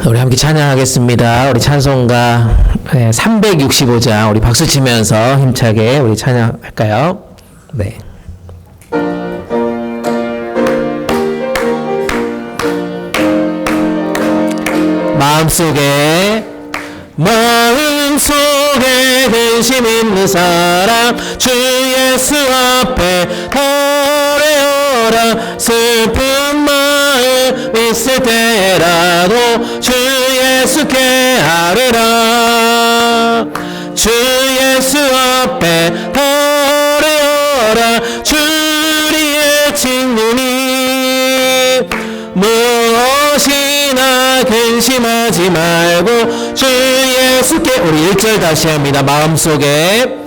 우리 함께 찬양하겠습니다. 우리 찬송가 365장 우리 박수 치면서 힘차게 우리 찬양할까요? 네. 마음속에 근심 있는 사람 주 예수 앞에 버려라. 슬픈 마음 있을 때라도 주 예수께 아뢰라. 주 예수 앞에 버려라. 주리의 친구니 무엇이나 근심하지 말고 주 예수께. 우리 1절 다시 합니다. 마음속에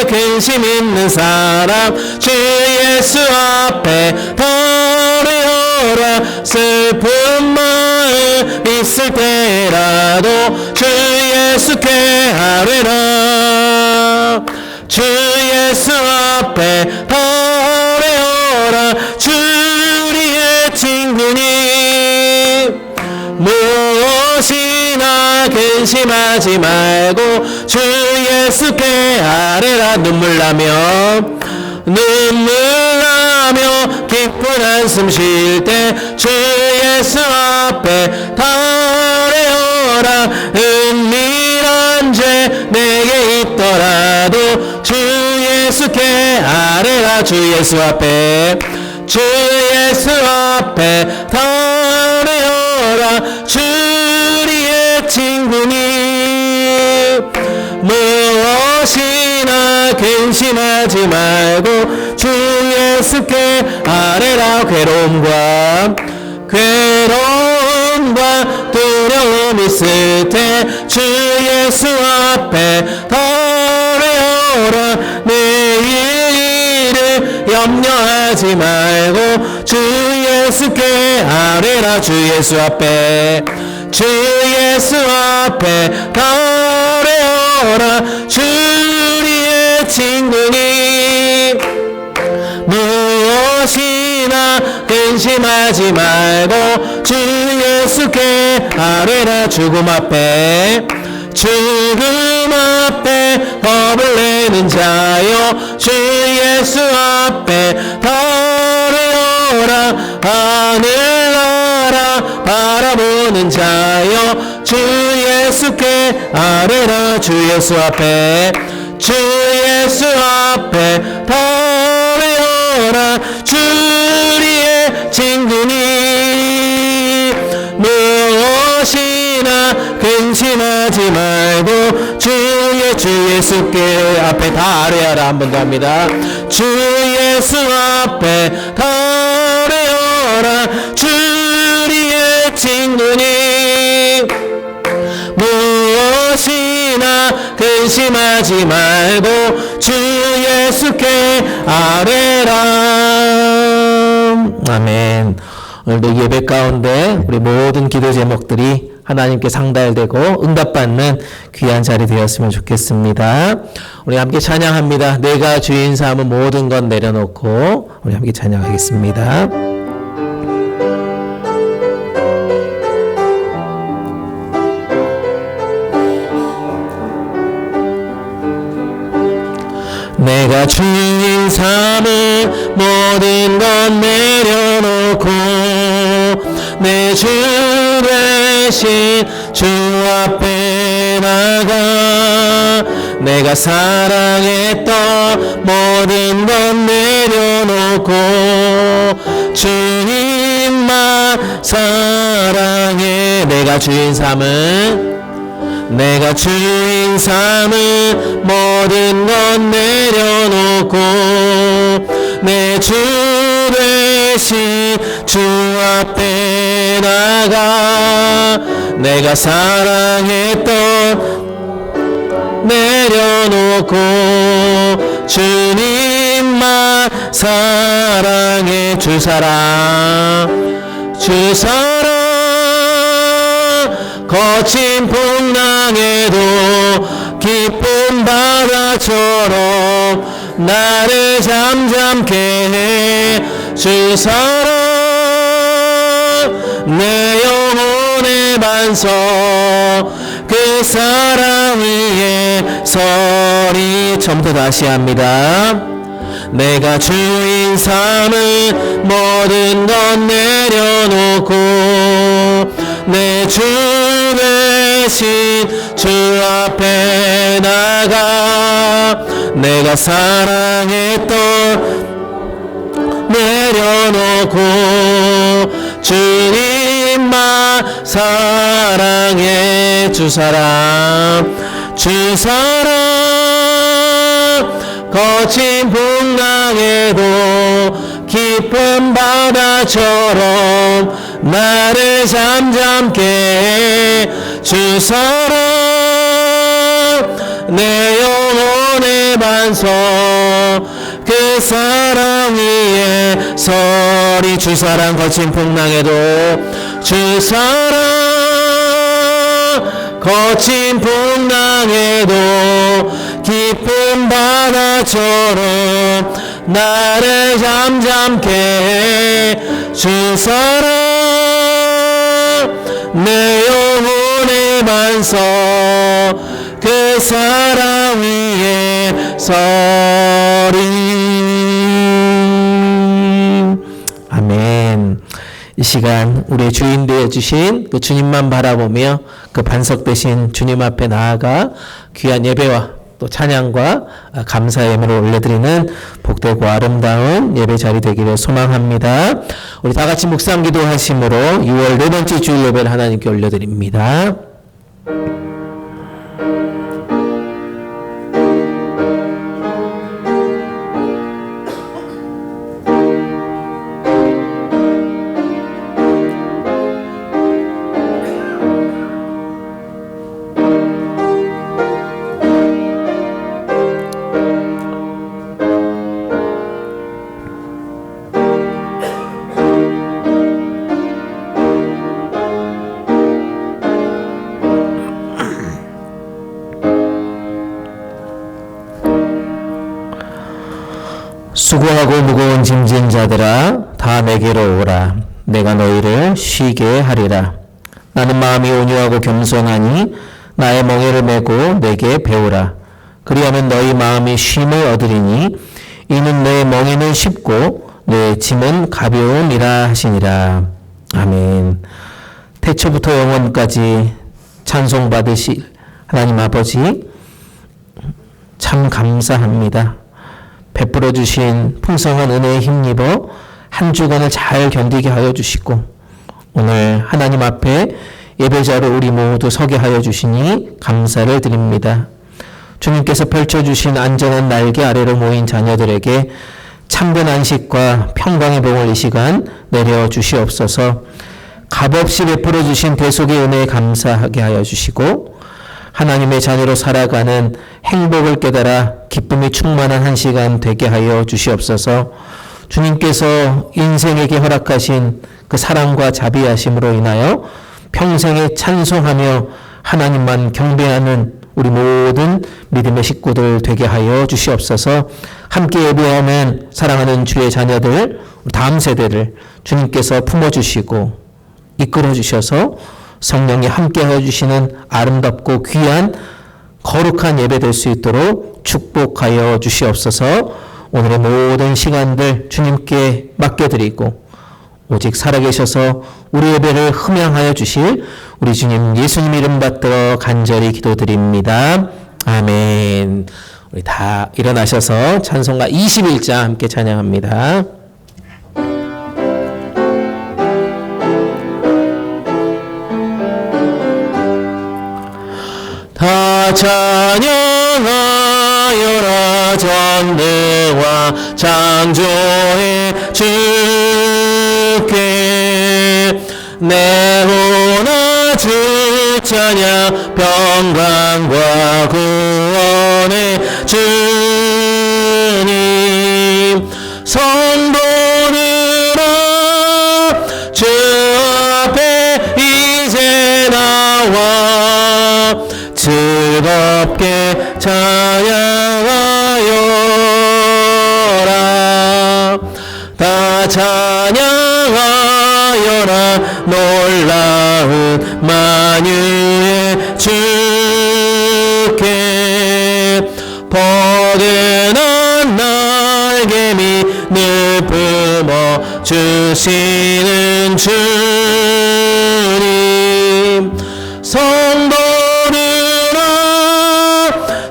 근심 있는 사람 주 예수 앞에 버려라. 슬픈 마음 있을 때라도 주 예수께 아뢰라. 주 예수 앞에 버려라. 주리의 친구니 무엇이나 근심하지 말고 주 예수께 아뢰라. 눈물 나며 깊은 한숨 쉴 때 주 예수 앞에 아뢰어라. 은밀한 죄 내게 있더라도 주 예수께 아뢰라. 주 예수 앞에 아뢰어라. 주리의 친구니 무엇이나 근심하지 말고 주 예수께 아뢰라. 괴로움과 두려움 있을 때 주 예수 앞에 아뢰어라. 내일을 염려하지 말고 주 예수께 아뢰라. 주 예수 앞에 아뢰어라. 주리의 친구니 무엇이나 근심하지 말고 주 예수께 아뢰라. 죽음 앞에 겁을 내는 자여 주 예수 앞에 아뢰어라. 하늘나라 바라보는 자여 주 예수께 아뢰라. 주 예수 앞에 아뢰어라. 주리의 친구니 무엇이나 근심하지 말고 주 예수께 앞에 다 아뢰어라. 한 번 더 합니다. 주 예수 앞에 아뢰어라. 주리의 친구니 무엇이나 근심하지 말고 주 예수께 아뢰라. 아멘. 오늘도 예배 가운데 우리 모든 기도 제목들이 하나님께 상달되고 응답받는 귀한 자리 되었으면 좋겠습니다. 우리 함께 찬양합니다. 내가 주인 삼은 모든 것 내려놓고 우리 함께 찬양하겠습니다. 내가 주인 삼은 모든 것 내려놓고 내 주 대신 주 앞에 나가 내가 사랑했던 모든 것 내려놓고 주님만 사랑해. 내가 주인 삼은 모든 것 내려놓고 내 주 대신 주 앞에 나가 내가 사랑했던 내려놓고 주님만 사랑해. 주 사랑 거친 풍랑에도 기쁜 바다처럼 나를 잠잠케 해. 주 사랑 내 영혼의 반석 그 사랑 위에 서리. 처음부터 다시 합니다. 내가 주인 삼을 모든 것 내려놓고 내 주 대신 주 앞에 나가 내가 사랑했던 내려놓고 주님만 사랑해. 주 사랑 주 사랑 거친 풍랑에도 깊은 바다처럼 나를 잠잠케 해. 주 사랑 내 영혼의 반석 그 사랑 위에 서리. 주 사랑 거친 풍랑에도 주 사랑 거친 풍랑에도 깊은 바다처럼 나를 잠잠케 해. 주 사랑 내 영혼의 반석 그 사랑 위에 서리. 아멘. 이 시간 우리의 주인 되어주신 그 주님만 바라보며 그 반석 되신 주님 앞에 나아가 귀한 예배와 또 찬양과 감사의 예물을 올려드리는 복되고 아름다운 예배 자리 되기를 소망합니다. 우리 다 같이 묵상 기도하심으로 6월 네 번째 주일 예배를 하나님께 올려드립니다. 수고하고 무거운 짐진 자들아 다 내게로 오라. 내가 너희를 쉬게 하리라. 나는 마음이 온유하고 겸손하니 나의 멍에를 메고 내게 배우라. 그리하면 너희 마음이 쉼을 얻으리니 이는 내 멍에는 쉽고 내 짐은 가벼움이라 하시니라. 아멘. 태초부터 영원까지 찬송받으실 하나님 아버지 참 감사합니다. 베풀어 주신 풍성한 은혜에 힘입어 한 주간을 잘 견디게 하여 주시고 오늘 하나님 앞에 예배자로 우리 모두 서게 하여 주시니 감사를 드립니다. 주님께서 펼쳐주신 안전한 날개 아래로 모인 자녀들에게 참된 안식과 평강의 복을 이 시간 내려 주시옵소서. 값없이 베풀어 주신 대속의 은혜에 감사하게 하여 주시고 하나님의 자녀로 살아가는 행복을 깨달아 기쁨이 충만한 한 시간 되게 하여 주시옵소서. 주님께서 인생에게 허락하신 그 사랑과 자비하심으로 인하여 평생에 찬송하며 하나님만 경배하는 우리 모든 믿음의 식구들 되게 하여 주시옵소서. 함께 예배하면 사랑하는 주의 자녀들, 다음 세대를 주님께서 품어주시고 이끌어주셔서 성령이 함께하여 주시는 아름답고 귀한 거룩한 예배 될 수 있도록 축복하여 주시옵소서. 오늘의 모든 시간들 주님께 맡겨드리고 오직 살아계셔서 우리 예배를 흠양하여 주실 우리 주님 예수님 이름 받들어 간절히 기도드립니다. 아멘. 우리 다 일어나셔서 찬송가 21장 함께 찬양합니다. 다 찬양하여라 전능과 창조의 주께 내 혼아 주 찬양 평강과 구원의 주님 성도들아 주 앞에 이제 나와 즐겁게 찬양하여라. 다 찬양하여라 하여라 놀라운 만유의 주께 포근한 날개미 늘 품어 주시는 주님 성도들아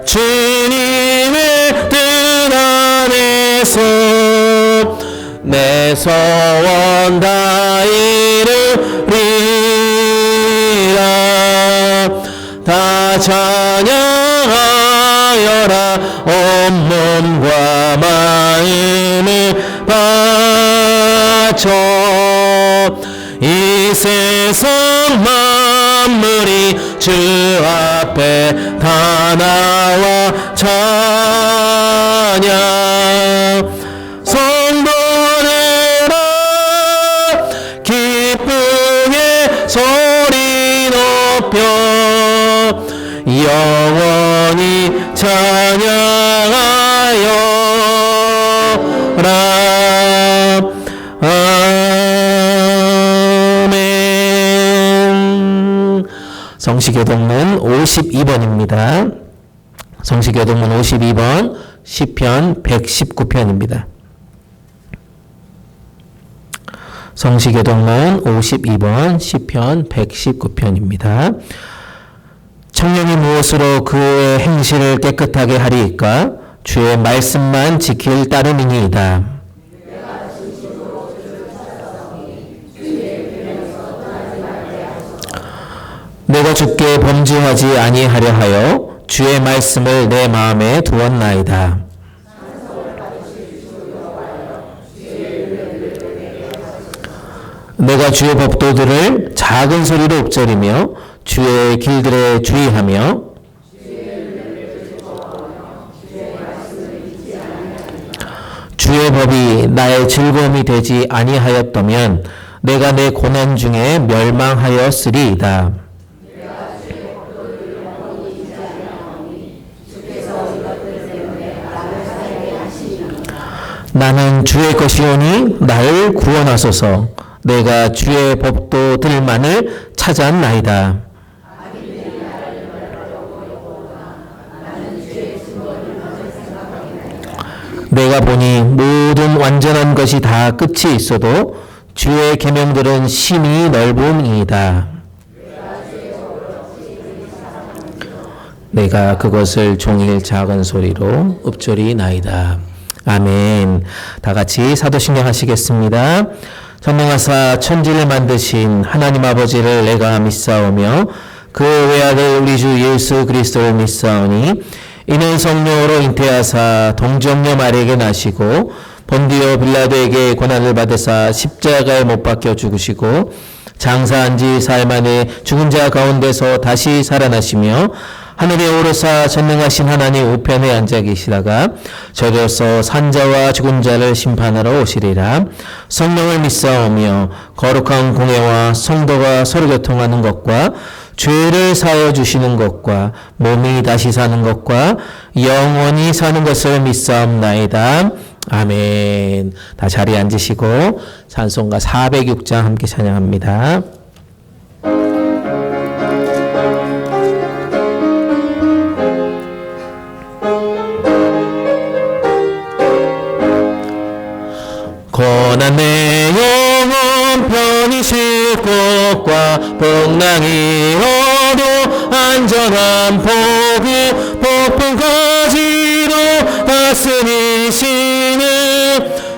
주님의 뜻 안에서 내 소원 다 이루리라 다 찬양하여라 온몸과 마음을 바쳐 이 세상 만물이 주 앞에 다 나와 찬양 성도들아 기쁘게 소리 높여 영원히 찬양하여라 아멘. 성시교동문 52번입니다. 성시교동문 52번 시편 119편입니다. 성시교동문 52번 시편 119편입니다. 청년이 무엇으로 그의 행실을 깨끗하게 하리이까? 주의 말씀만 지킬 따름이니이다. 내가 주께 범죄하지 아니하려 하여 주의 말씀을 내 마음에 두었나이다. 내가 주의 법도들을 작은 소리로 읊조리며 주의 길들에 주의하며 주의 법이 나의 즐거움이 되지 아니하였다면 내가 내 고난 중에 멸망하였으리이다. 나는 주의 것이오니 나를 구원하소서. 내가 주의 법도들만을 찾았나이다. 내가 보니 모든 완전한 것이 다 끝이 있어도 주의 계명들은 심히 넓음이다. 내가 그것을 종일 작은 소리로 읊조리나이다. 아멘. 다 같이 사도신경 하시겠습니다. 전능하사 천지를 만드신 하나님 아버지를 내가 믿사오며 그 외아들 우리 주 예수 그리스도를 믿사오니 이는 성령으로 잉태하사 동정녀 마리에게 나시고 본디오 빌라도에게 고난을 받으사 십자가에 못 박혀 죽으시고 장사한 지 사흘 만에 죽은 자 가운데서 다시 살아나시며 하늘에 오르사 전능하신 하나님 우편에 앉아 계시다가 저리로서 산자와 죽은 자를 심판하러 오시리라. 성령을 믿사오며 거룩한 공예와 성도가 서로 교통하는 것과 죄를 사하여 주시는 것과 몸이 다시 사는 것과 영원히 사는 것을 믿사옵나이다. 아멘. 다 자리에 앉으시고 찬송가 406장 함께 찬양합니다. 고난 내 영혼 편히 쉴 곳과 풍랑이 어도 안전한 포구 폭풍까지도 다스리시는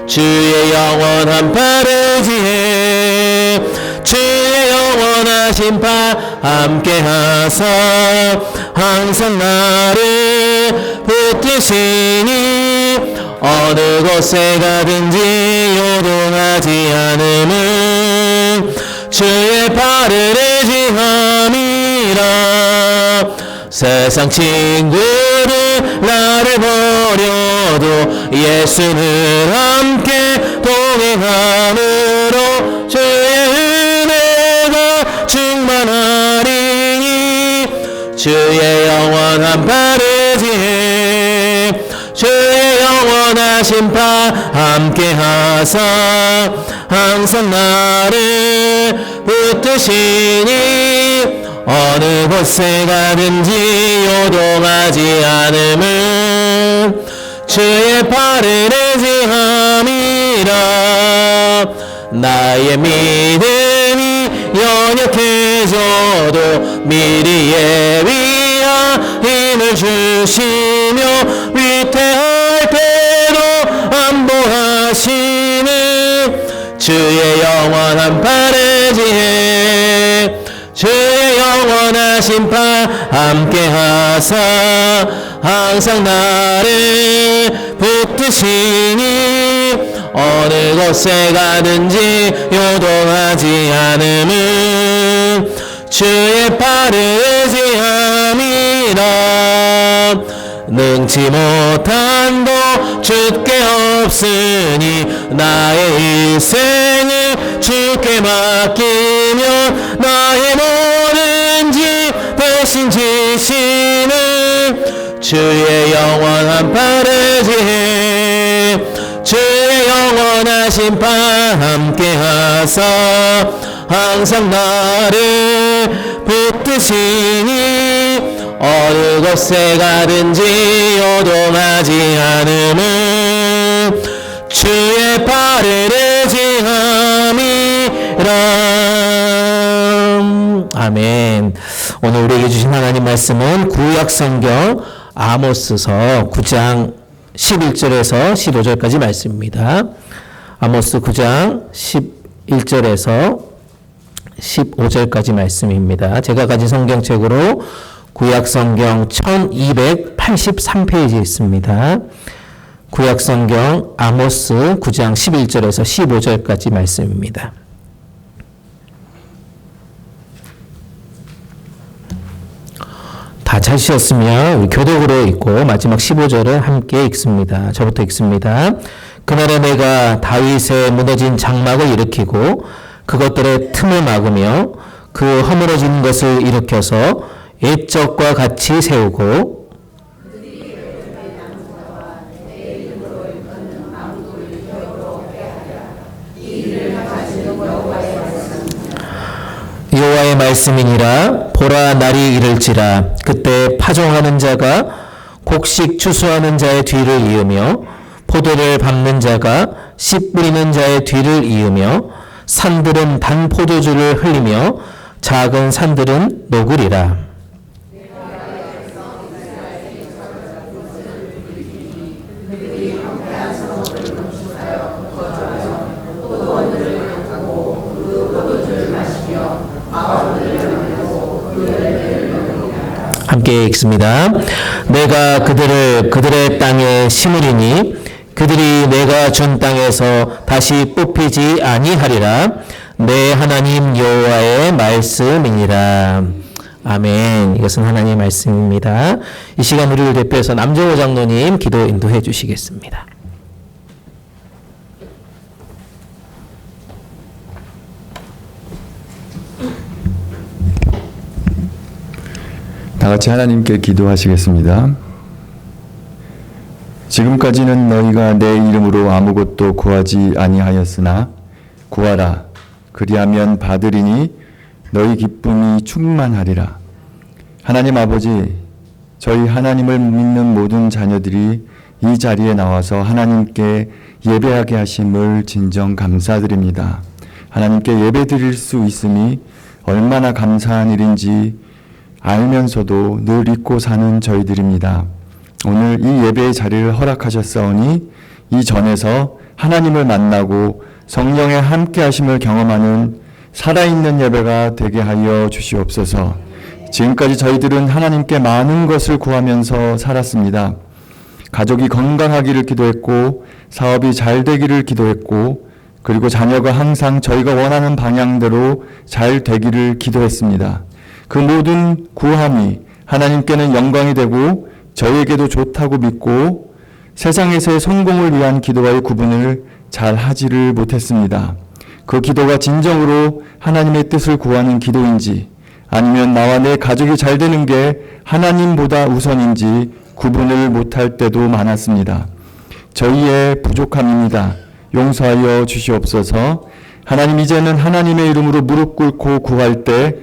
주의 영원한 팔을 지혜 주의 영원하신 팔 함께하사 항상 나를 붙드시니 어느 곳에 가든지 요동하지 않음은 주의 팔을 의지함이라. 세상 친구들 나를 버려도 예수는 함께 동행함으로 주의 은혜가 충만하리니 주의 영원한 팔을 지혜 주의 영원하신 파 함께하 하사 항상 나를 붙드시니 어느 곳에 가든지 요동하지 않음은 주의 팔을 의지함이라. 나의 믿음이 연약해져도 미리 예비하 힘을 주시며 위태할 때도 안보하시는 주의 영원한 팔을 지혜 주의 영원하신 팔 함께 하사 항상 나를 붙드시니 어느 곳에 가든지 요동하지 않음은 주의 팔을 의지함이라. 능치 못한 도 주께 없으니 나의 일생을 주께 맡기며 나의 모든 지 대신 지시는 주의 영원한 팔을 지혜 주의 영원하신 팔 함께 하사 항상 나를 붙드시니 어느 곳에 가든지 요동하지 않음은 주의 팔을 의지함이라. 아멘. 오늘 우리에게 주신 하나님 말씀은 구약성경 아모스서 9장 11절에서 15절까지 말씀입니다. 아모스 9장 11절에서 15절까지 말씀입니다. 제가 가진 성경책으로 구약성경 1283페이지에 있습니다. 구약성경 아모스 9장 11절에서 15절까지 말씀입니다. 다 찾으셨으면 우리 교독으로 읽고 마지막 15절을 함께 읽습니다. 저부터 읽습니다. 그날에 내가 다윗의 무너진 장막을 일으키고 그것들의 틈을 막으며 그 허물어진 것을 일으켜서 옛적과 같이 세우고 여호와의 말씀이니라. 보라, 날이 이를지라. 그때 파종하는 자가 곡식 추수하는 자의 뒤를 이으며 포도를 밟는 자가 씨 뿌리는 자의 뒤를 이으며 산들은 단 포도주를 흘리며 작은 산들은 녹으리라. 함께 읽습니다. 내가 그들의 땅에 심으리니 그들이 내가 준 땅에서 다시 뽑히지 아니하리라. 내 하나님 여호와의 말씀이니라. 아멘. 이것은 하나님의 말씀입니다. 이 시간 우리를 대표해서 남정호 장로님 기도 인도해 주시겠습니다. 다 같이 하나님께 기도하시겠습니다. 지금까지는 너희가 내 이름으로 아무것도 구하지 아니하였으나 구하라. 그리하면 받으리니 너희 기쁨이 충만하리라. 하나님 아버지, 저희 하나님을 믿는 모든 자녀들이 이 자리에 나와서 하나님께 예배하게 하심을 진정 감사드립니다. 하나님께 예배드릴 수 있음이 얼마나 감사한 일인지 알면서도 늘 잊고 사는 저희들입니다. 오늘 이 예배의 자리를 허락하셨사오니 이 전에서 하나님을 만나고 성령의 함께 하심을 경험하는 살아있는 예배가 되게 하여 주시옵소서. 지금까지 저희들은 하나님께 많은 것을 구하면서 살았습니다. 가족이 건강하기를 기도했고 사업이 잘 되기를 기도했고 그리고 자녀가 항상 저희가 원하는 방향대로 잘 되기를 기도했습니다. 그 모든 구함이 하나님께는 영광이 되고 저희에게도 좋다고 믿고 세상에서의 성공을 위한 기도와의 구분을 잘 하지를 못했습니다. 그 기도가 진정으로 하나님의 뜻을 구하는 기도인지 아니면 나와 내 가족이 잘 되는 게 하나님보다 우선인지 구분을 못할 때도 많았습니다. 저희의 부족함입니다. 용서하여 주시옵소서. 하나님, 이제는 하나님의 이름으로 무릎 꿇고 구할 때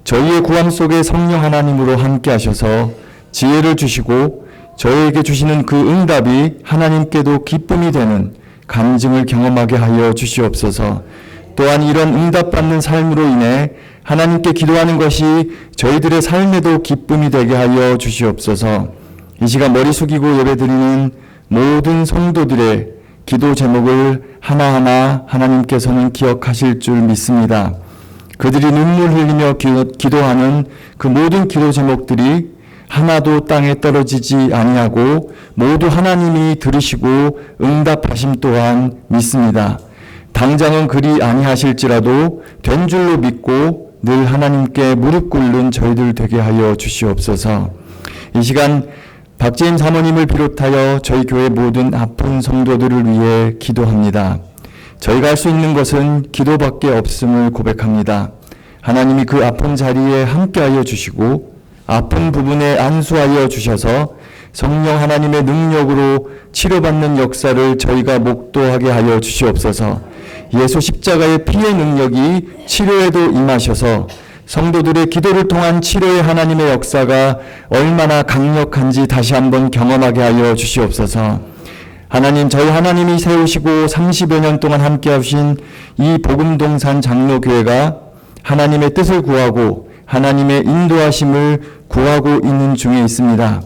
저희의 구함 속에 성령 하나님으로 함께 하셔서 지혜를 주시고 저희에게 주시는 그 응답이 하나님께도 기쁨이 되는 간증을 경험하게 하여 주시옵소서. 또한 이런 응답받는 삶으로 인해 하나님께 기도하는 것이 저희들의 삶에도 기쁨이 되게 하여 주시옵소서. 이 시간 머리 숙이고 예배드리는 모든 성도들의 기도 제목을 하나하나 하나님께서는 기억하실 줄 믿습니다. 그들이 눈물 흘리며 기도하는 그 모든 기도 제목들이 하나도 땅에 떨어지지 아니하고 모두 하나님이 들으시고 응답하심 또한 믿습니다. 당장은 그리 아니하실지라도 된 줄로 믿고 늘 하나님께 무릎 꿇는 저희들 되게 하여 주시옵소서. 이 시간 박재임 사모님을 비롯하여 저희 교회 모든 아픈 성도들을 위해 기도합니다. 저희가 할 수 있는 것은 기도밖에 없음을 고백합니다. 하나님이 그 아픈 자리에 함께하여 주시고 아픈 부분에 안수하여 주셔서 성령 하나님의 능력으로 치료받는 역사를 저희가 목도하게 하여 주시옵소서. 예수 십자가의 피의 능력이 치료에도 임하셔서 성도들의 기도를 통한 치료의 하나님의 역사가 얼마나 강력한지 다시 한번 경험하게 하여 주시옵소서. 하나님, 저희 하나님이 세우시고 30여 년 동안 함께 하신 이 복음동산 장로교회가 하나님의 뜻을 구하고 하나님의 인도하심을 구하고 있는 중에 있습니다.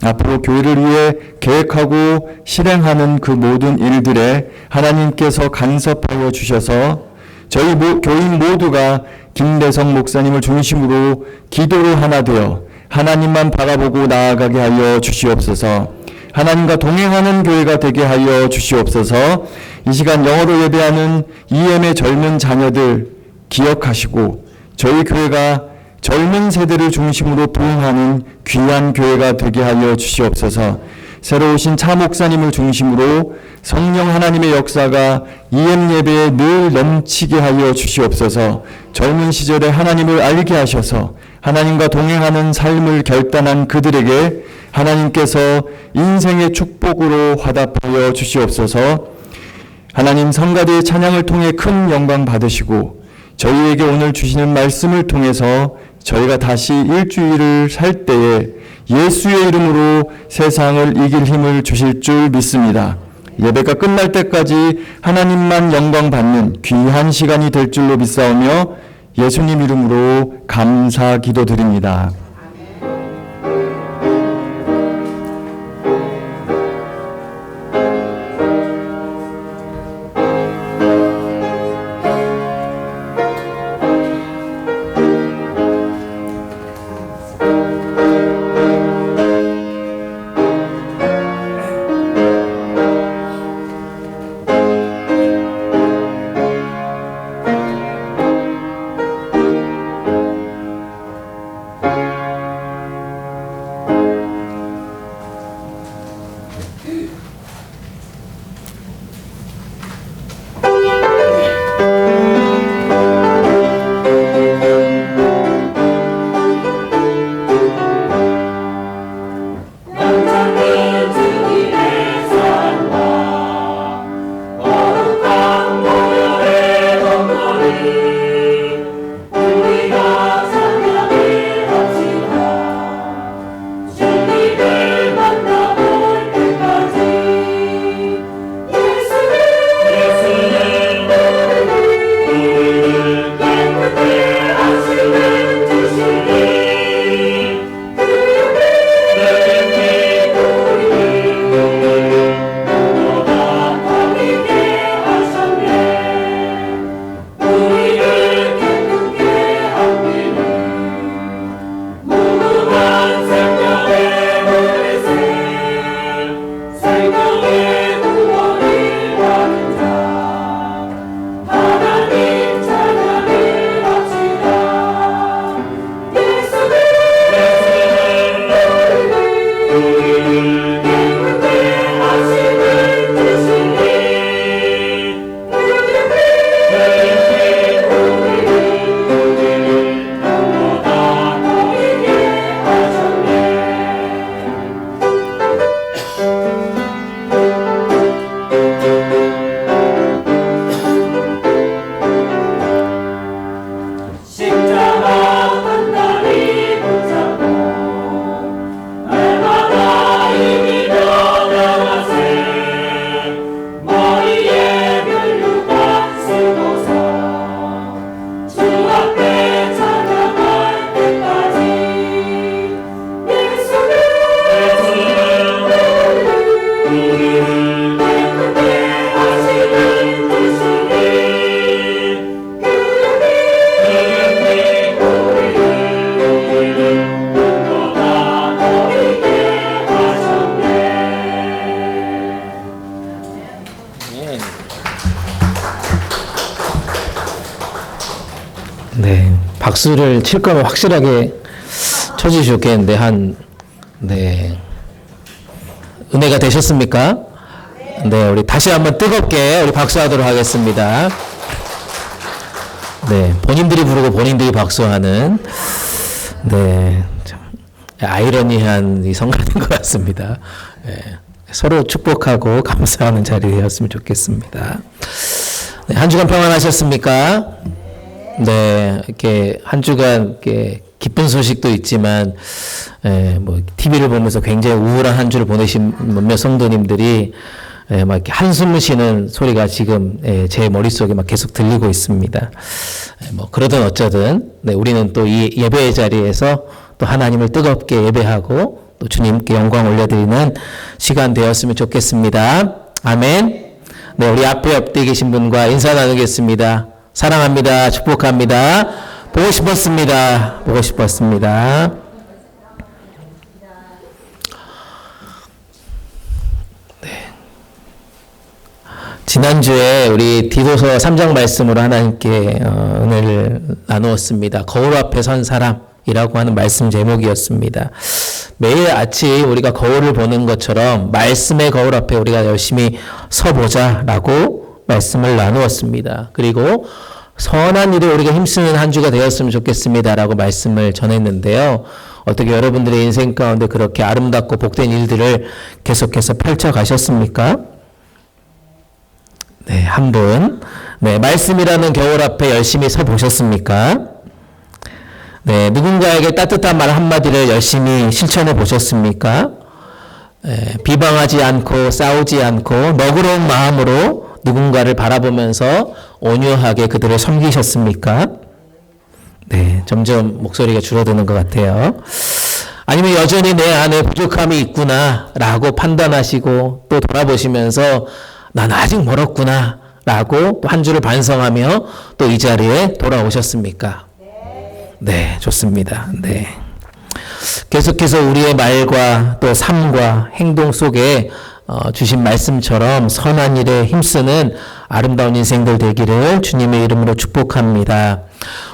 앞으로 교회를 위해 계획하고 실행하는 그 모든 일들에 하나님께서 간섭하여 주셔서 저희 교인 모두가 김대성 목사님을 중심으로 기도로 하나 되어 하나님만 바라보고 나아가게 하여 주시옵소서. 하나님과 동행하는 교회가 되게 하여 주시옵소서. 이 시간 영어로 예배하는 EM의 젊은 자녀들 기억하시고 저희 교회가 젊은 세대를 중심으로 부흥하는 귀한 교회가 되게 하여 주시옵소서. 새로 오신 차 목사님을 중심으로 성령 하나님의 역사가 EM 예배에 늘 넘치게 하여 주시옵소서. 젊은 시절에 하나님을 알게 하셔서 하나님과 동행하는 삶을 결단한 그들에게 하나님께서 인생의 축복으로 화답하여 주시옵소서. 하나님, 성가대의 찬양을 통해 큰 영광 받으시고 저희에게 오늘 주시는 말씀을 통해서 저희가 다시 일주일을 살 때에 예수의 이름으로 세상을 이길 힘을 주실 줄 믿습니다. 예배가 끝날 때까지 하나님만 영광 받는 귀한 시간이 될 줄로 믿사오며 예수님 이름으로 감사 기도드립니다. 네, 박수를 칠 거면 확실하게 쳐주셨겠는데, 네. 은혜가 되셨습니까? 네, 우리 다시 한번 뜨겁게 우리 박수하도록 하겠습니다. 네, 본인들이 부르고 본인들이 박수하는, 네, 참, 아이러니한 이 성가인 것 같습니다. 네, 서로 축복하고 감사하는 자리 되었으면 좋겠습니다. 네, 한 주간 평안하셨습니까? 네, 이렇게 한 주간 이렇게 기쁜 소식도 있지만, 뭐 TV를 보면서 굉장히 우울한 한 주를 보내신 몇몇 성도님들이 막 이렇게 한숨을 쉬는 소리가 지금 제 머릿속에 막 계속 들리고 있습니다. 뭐 그러든 어쩌든 네, 우리는 또 이 예배의 자리에서 또 하나님을 뜨겁게 예배하고 또 주님께 영광 올려드리는 시간 되었으면 좋겠습니다. 아멘. 네, 우리 앞에 옆에 계신 분과 인사 나누겠습니다. 사랑합니다. 축복합니다. 보고 싶었습니다. 보고 싶었습니다. 지난주에 우리 디도서 3장 말씀으로 하나님께 은혜를 나누었습니다. 거울 앞에 선 사람이라고 하는 말씀 제목이었습니다. 매일 아침 우리가 거울을 보는 것처럼 말씀의 거울 앞에 우리가 열심히 서보자라고 말씀을 나누었습니다. 그리고 선한 일에 우리가 힘쓰는 한 주가 되었으면 좋겠습니다라고 말씀을 전했는데요. 어떻게 여러분들의 인생 가운데 그렇게 아름답고 복된 일들을 계속해서 펼쳐 가셨습니까? 네, 한 분. 네, 말씀이라는 겨울 앞에 열심히 서 보셨습니까? 네, 누군가에게 따뜻한 말 한마디를 열심히 실천해 보셨습니까? 비방하지 않고 싸우지 않고 너그러운 마음으로 누군가를 바라보면서 온유하게 그들을 섬기셨습니까? 네, 점점 목소리가 줄어드는 것 같아요. 아니면 여전히 내 안에 부족함이 있구나라고 판단하시고 또 돌아보시면서 난 아직 멀었구나 라고 한 주를 반성하며 또 이 자리에 돌아오셨습니까? 네, 좋습니다. 네. 계속해서 우리의 말과 또 삶과 행동 속에 주신 말씀처럼 선한 일에 힘쓰는 아름다운 인생들 되기를 주님의 이름으로 축복합니다.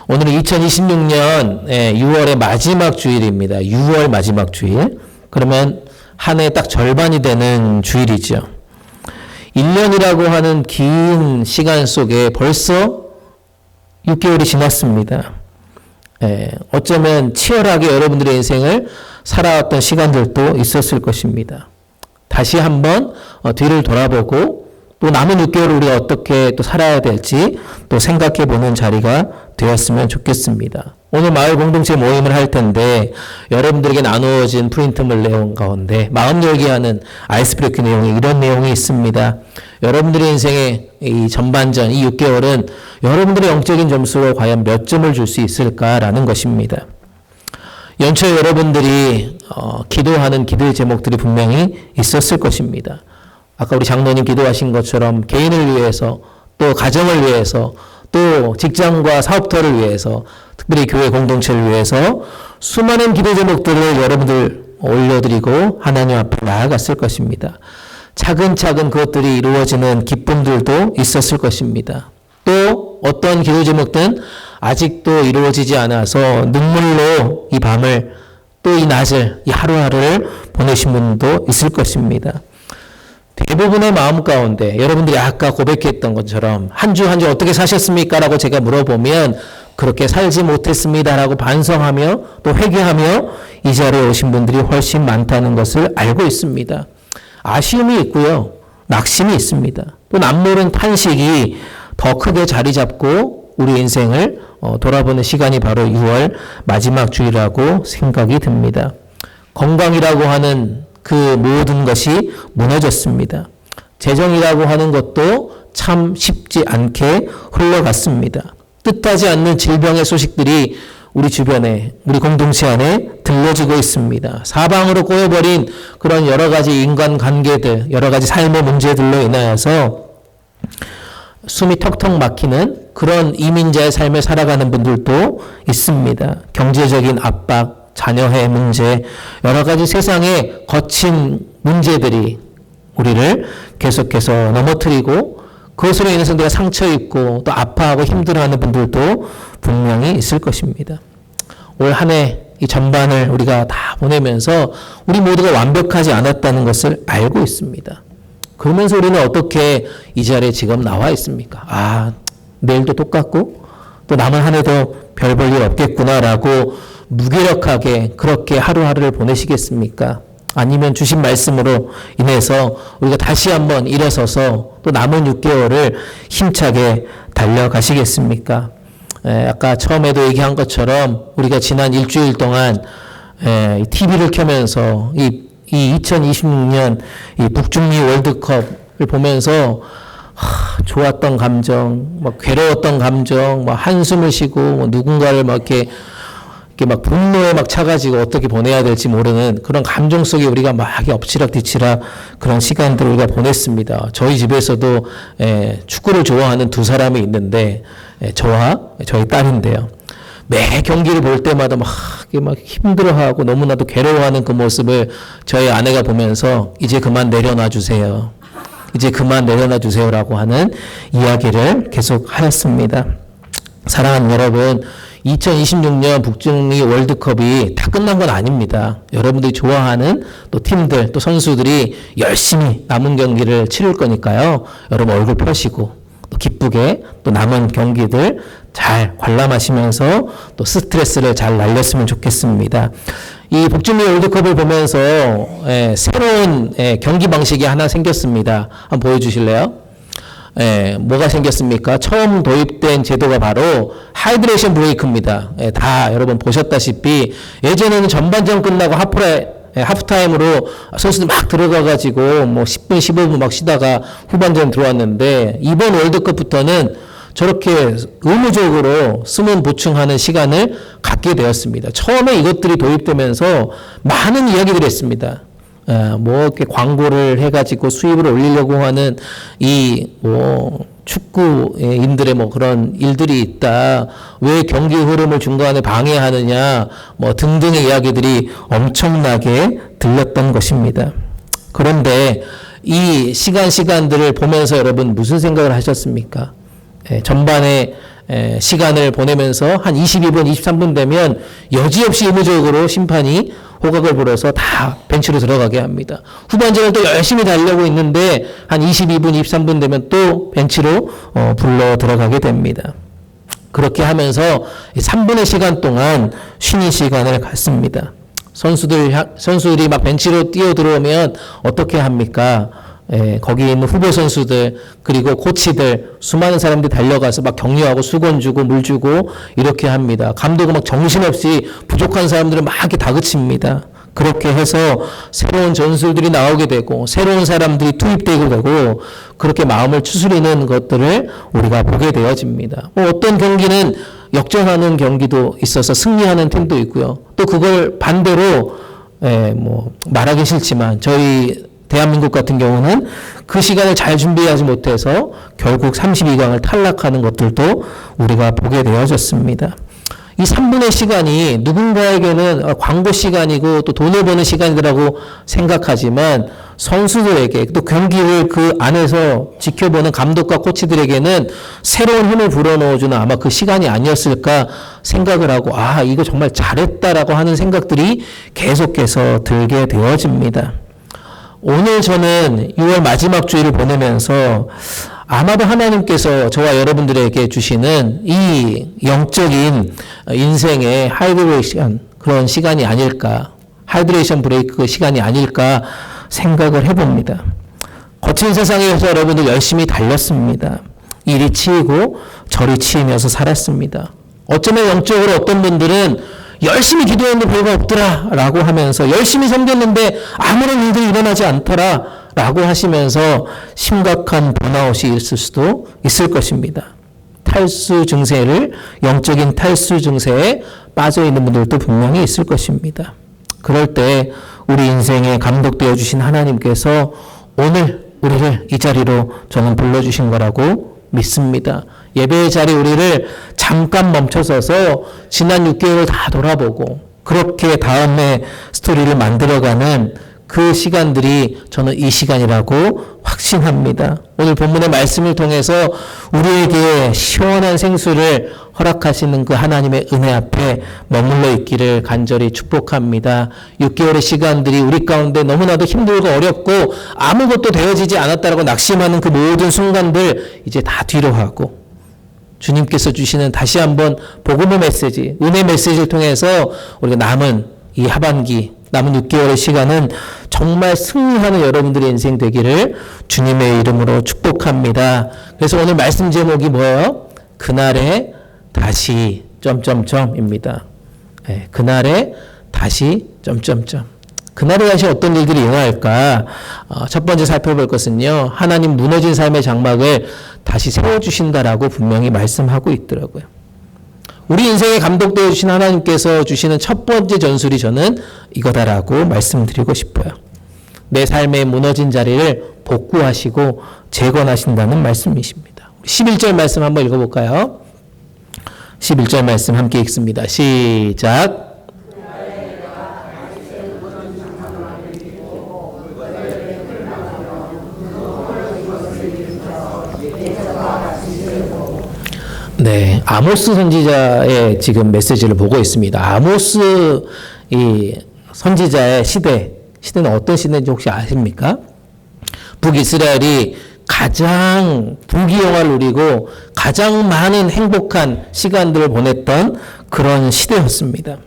오늘은 2026년 6월의 마지막 주일입니다. 6월 마지막 주일. 그러면 한 해 딱 절반이 되는 주일이죠. 1년이라고 하는 긴 시간 속에 벌써 6개월이 지났습니다. 어쩌면 치열하게 여러분들의 인생을 살아왔던 시간들도 있었을 것입니다. 다시 한번 뒤를 돌아보고 또 남은 6개월을 우리가 어떻게 또 살아야 될지 또 생각해 보는 자리가 되었으면 좋겠습니다. 오늘 마을 공동체 모임을 할 텐데 여러분들에게 나누어진 프린트물 내용 가운데 마음 열게 하는 아이스 브레이크 내용에 이런 내용이 있습니다. 여러분들의 인생의 이 전반전, 이 6개월은 여러분들의 영적인 점수로 과연 몇 점을 줄 수 있을까라는 것입니다. 연초에 여러분들이 기도하는 기도의 제목들이 분명히 있었을 것입니다. 아까 우리 장로님 기도하신 것처럼 개인을 위해서 또 가정을 위해서 또 직장과 사업터를 위해서 특별히 교회 공동체를 위해서 수많은 기도 제목들을 여러분들 올려드리고 하나님 앞에 나아갔을 것입니다. 차근차근 그것들이 이루어지는 기쁨들도 있었을 것입니다. 또 어떤 기도 제목들은 아직도 이루어지지 않아서 눈물로 이 밤을 또 이 낮을 이 하루하루를 보내신 분도 있을 것입니다. 대부분의 마음 가운데 여러분들이 아까 고백했던 것처럼 한 주 한 주 어떻게 사셨습니까? 라고 제가 물어보면 그렇게 살지 못했습니다라고 반성하며 또 회개하며 이 자리에 오신 분들이 훨씬 많다는 것을 알고 있습니다. 아쉬움이 있고요. 낙심이 있습니다. 또 남모른 탄식이 더 크게 자리 잡고 우리 인생을 돌아보는 시간이 바로 6월 마지막 주일이라고 생각이 듭니다. 건강이라고 하는 그 모든 것이 무너졌습니다. 재정이라고 하는 것도 참 쉽지 않게 흘러갔습니다. 뜻하지 않는 질병의 소식들이 우리 주변에, 우리 공동체 안에 들려지고 있습니다. 사방으로 꼬여버린 그런 여러 가지 인간관계들, 여러 가지 삶의 문제들로 인하여서 숨이 턱턱 막히는 그런 이민자의 삶을 살아가는 분들도 있습니다. 경제적인 압박, 자녀의 문제, 여러 가지 세상의 거친 문제들이 우리를 계속해서 넘어뜨리고 그것으로 인해서 내가 상처 입고 또 아파하고 힘들어하는 분들도 분명히 있을 것입니다. 올 한 해 이 전반을 우리가 다 보내면서 우리 모두가 완벽하지 않았다는 것을 알고 있습니다. 그러면서 우리는 어떻게 이 자리에 지금 나와 있습니까? 아, 내일도 똑같고 또 남은 한 해도 별 볼 일 없겠구나라고 무기력하게 그렇게 하루하루를 보내시겠습니까? 아니면 주신 말씀으로 인해서 우리가 다시 한번 일어서서 또 남은 6개월을 힘차게 달려가시겠습니까? 아까 처음에도 얘기한 것처럼 우리가 지난 일주일 동안 TV를 켜면서 이 2026년 이 북중미 월드컵을 보면서 좋았던 감정, 막 괴로웠던 감정, 막 한숨을 쉬고 누군가를 막 이렇게 막 분노에 막 차가지고 어떻게 보내야 될지 모르는 그런 감정 속에 우리가 막 엎치락뒤치락 그런 시간들을 우리가 보냈습니다. 저희 집에서도 축구를 좋아하는 두 사람이 있는데 저와 저희 딸인데요. 매 경기를 볼 때마다 막 힘들어하고 너무나도 괴로워하는 그 모습을 저희 아내가 보면서 이제 그만 내려놔 주세요. 이제 그만 내려놔 주세요라고 하는 이야기를 계속 하였습니다. 사랑하는 여러분, 2026년 북중미 월드컵이 다 끝난 건 아닙니다. 여러분들이 좋아하는 또 팀들, 또 선수들이 열심히 남은 경기를 치를 거니까요. 여러분 얼굴 펴시고 또 기쁘게 또 남은 경기들 잘 관람하시면서 또 스트레스를 잘 날렸으면 좋겠습니다. 이 북중미 월드컵을 보면서 새로운 경기 방식이 하나 생겼습니다. 한번 보여주실래요? 뭐가 생겼습니까? 처음 도입된 제도가 바로 하이드레이션 브레이크입니다. 다 여러분 보셨다시피 예전에는 전반전 끝나고 하프타임으로 선수들 막 들어가가지고 뭐 10분, 15분 막 쉬다가 후반전 들어왔는데 이번 월드컵부터는 저렇게 의무적으로 수면 보충하는 시간을 갖게 되었습니다. 처음에 이것들이 도입되면서 많은 이야기들이 했습니다. 뭐 이렇게 광고를 해가지고 수입을 올리려고 하는 이 뭐 축구인들의 뭐 그런 일들이 있다. 왜 경기 흐름을 중간에 방해하느냐. 뭐 등등의 이야기들이 엄청나게 들렸던 것입니다. 그런데 이 시간들을 보면서 여러분 무슨 생각을 하셨습니까? 전반에 시간을 보내면서 한 22분, 23분 되면 여지없이 의무적으로 심판이 호각을 불어서 다 벤치로 들어가게 합니다. 후반전을 또 열심히 달려고 있는데 한 22분, 23분 되면 또 벤치로 불러 들어가게 됩니다. 그렇게 하면서 3분의 시간 동안 쉬는 시간을 갖습니다. 선수들이 막 벤치로 뛰어 들어오면 어떻게 합니까? 거기 있는 후배 선수들 그리고 코치들 수많은 사람들이 달려가서 막 격려하고 수건 주고 물 주고 이렇게 합니다. 감독은 막 정신없이 부족한 사람들을 막 이렇게 다그칩니다. 그렇게 해서 새로운 전술들이 나오게 되고 새로운 사람들이 투입되게 되고 그렇게 마음을 추스리는 것들을 우리가 보게 되어집니다. 어떤 경기는 역전하는 경기도 있어서 승리하는 팀도 있고요. 또 그걸 반대로 뭐 말하기 싫지만 저희 대한민국 같은 경우는 그 시간을 잘 준비하지 못해서 결국 32강을 탈락하는 것들도 우리가 보게 되어졌습니다. 이 3분의 시간이 누군가에게는 광고 시간이고 또 돈을 버는 시간이라고 생각하지만 선수들에게 또 경기를 그 안에서 지켜보는 감독과 코치들에게는 새로운 힘을 불어넣어주는 아마 그 시간이 아니었을까 생각을 하고 이거 정말 잘했다라고 하는 생각들이 계속해서 들게 되어집니다. 오늘 저는 6월 마지막 주일을 보내면서 아마도 하나님께서 저와 여러분들에게 주시는 이 영적인 인생의 하이드레이션 그런 시간이 아닐까, 하이드레이션 브레이크 시간이 아닐까 생각을 해봅니다. 거친 세상에서 여러분들 열심히 달렸습니다. 이리 치이고 저리 치이면서 살았습니다. 어쩌면 영적으로 어떤 분들은 열심히 기도했는데 별거 없더라 라고 하면서 열심히 섬겼는데 아무런 일들이 일어나지 않더라 라고 하시면서 심각한 번아웃이 있을 수도 있을 것입니다. 영적인 탈수 증세에 빠져 있는 분들도 분명히 있을 것입니다. 그럴 때 우리 인생에 감독되어 주신 하나님께서 오늘 우리를 이 자리로 저는 불러주신 거라고 믿습니다. 예배의 자리 우리를 잠깐 멈춰서서 지난 6개월을 다 돌아보고 그렇게 다음에 스토리를 만들어가는 그 시간들이 저는 이 시간이라고 확신합니다. 오늘 본문의 말씀을 통해서 우리에게 시원한 생수를 허락하시는 그 하나님의 은혜 앞에 머물러 있기를 간절히 축복합니다. 6개월의 시간들이 우리 가운데 너무나도 힘들고 어렵고 아무것도 되어지지 않았다라고 낙심하는 그 모든 순간들 이제 다 뒤로 하고 주님께서 주시는 다시 한번 복음의 메시지, 은혜 메시지를 통해서 우리가 남은 이 하반기, 남은 6개월의 시간은 정말 승리하는 여러분들의 인생 되기를 주님의 이름으로 축복합니다. 그래서 오늘 말씀 제목이 뭐예요? 그날에 다시 점점점입니다. 네, 그날에 다시 점점점. 그날에 다시 어떤 일들이 일어날까? 첫 번째 살펴볼 것은요. 하나님 무너진 삶의 장막을 다시 세워주신다라고 분명히 말씀하고 있더라고요. 우리 인생에 감독되어 주신 하나님께서 주시는 첫 번째 전술이 저는 이거다라고 말씀드리고 싶어요. 내 삶의 무너진 자리를 복구하시고 재건하신다는 말씀이십니다. 11절 말씀 한번 읽어볼까요? 11절 말씀 함께 읽습니다. 시작. 네, 아모스 선지자의 지금 메시지를 보고 있습니다. 아모스 이 선지자의 시대는 어떤 시대인지 혹시 아십니까? 북이스라엘이 가장 부귀영화를 누리고 가장 많은 행복한 시간들을 보냈던 그런 시대였습니다.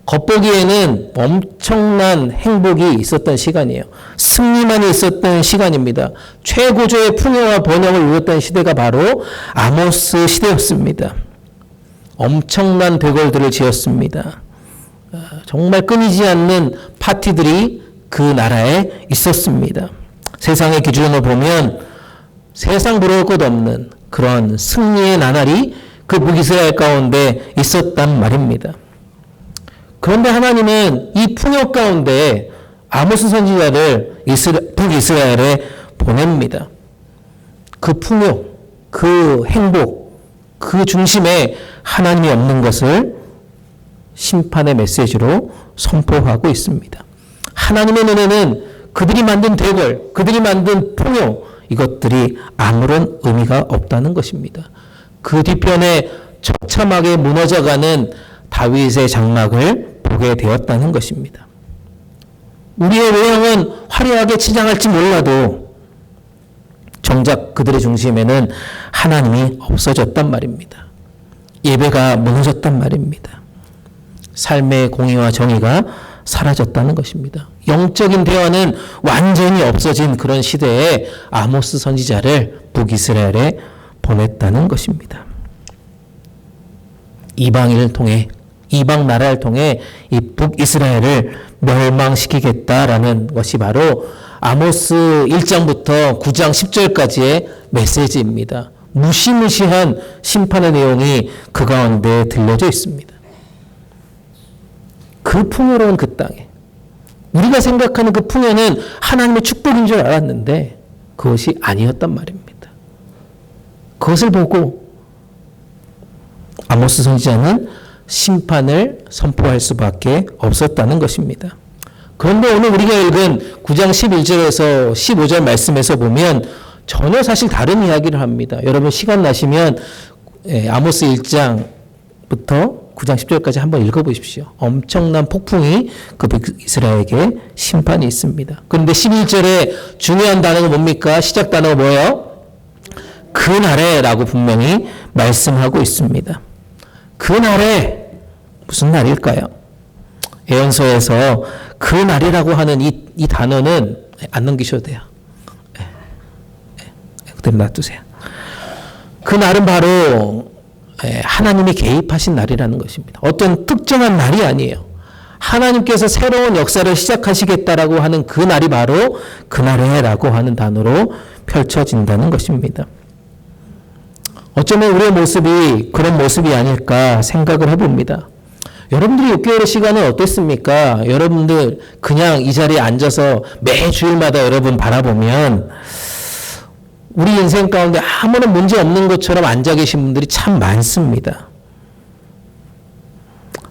겉보기에는 엄청난 행복이 있었던 시간이에요. 승리만 있었던 시간입니다. 최고조의 풍요와 번영을 누렸던 시대가 바로 아모스 시대였습니다. 엄청난 대궐들을 지었습니다. 정말 끊이지 않는 파티들이 그 나라에 있었습니다. 세상의 기준으로 보면 세상 부러울 것 없는 그런 승리의 나날이 그 북이스라엘 가운데 있었단 말입니다. 그런데 하나님은 이 풍요 가운데 아모스 선지자를 북이스라엘에 보냅니다. 그 풍요, 그 행복, 그 중심에 하나님이 없는 것을 심판의 메시지로 선포하고 있습니다. 하나님의 눈에는 그들이 만든 대궐, 그들이 만든 풍요, 이것들이 아무런 의미가 없다는 것입니다. 그 뒤편에 처참하게 무너져가는 다윗의 장막을 보게 되었다는 것입니다. 우리의 외형은 화려하게 치장할지 몰라도 정작 그들의 중심에는 하나님이 없어졌단 말입니다. 예배가 무너졌단 말입니다. 삶의 공의와 정의가 사라졌다는 것입니다. 영적인 대화는 완전히 없어진 그런 시대에 아모스 선지자를 북이스라엘에 보냈다는 것입니다. 이방인을 통해 이방 나라를 통해 이 북이스라엘을 멸망시키겠다라는 것이 바로 아모스 1장부터 9장 10절까지의 메시지입니다. 무시무시한 심판의 내용이 그 가운데 들려져 있습니다. 그 풍요로운 그 땅에 우리가 생각하는 그 풍요는 하나님의 축복인 줄 알았는데 그것이 아니었단 말입니다. 그것을 보고 아모스 선지자는 심판을 선포할 수밖에 없었다는 것입니다. 그런데 오늘 우리가 읽은 9장 11절에서 15절 말씀에서 보면 전혀 사실 다른 이야기를 합니다. 여러분 시간 나시면 아모스 1장부터 9장 10절까지 한번 읽어보십시오. 엄청난 폭풍이 그 이스라엘에게 심판이 있습니다. 그런데 11절에 중요한 단어가 뭡니까? 시작 단어가 뭐예요? 그날에라고 분명히 말씀하고 있습니다. 그날에 무슨 날일까요? 예언서에서 그 날이라고 하는 이 단어는 안 넘기셔도 돼요. 그대로 놔두세요. 그 날은 바로 하나님이 개입하신 날이라는 것입니다. 어떤 특정한 날이 아니에요. 하나님께서 새로운 역사를 시작하시겠다라고 하는 그 날이 바로 그날에라고 하는 단어로 펼쳐진다는 것입니다. 어쩌면 우리의 모습이 그런 모습이 아닐까 생각을 해봅니다. 여러분들이 6개월의 시간은 어땠습니까? 여러분들 그냥 이 자리에 앉아서 매 주일마다 여러분 바라보면 우리 인생 가운데 아무런 문제 없는 것처럼 앉아 계신 분들이 참 많습니다.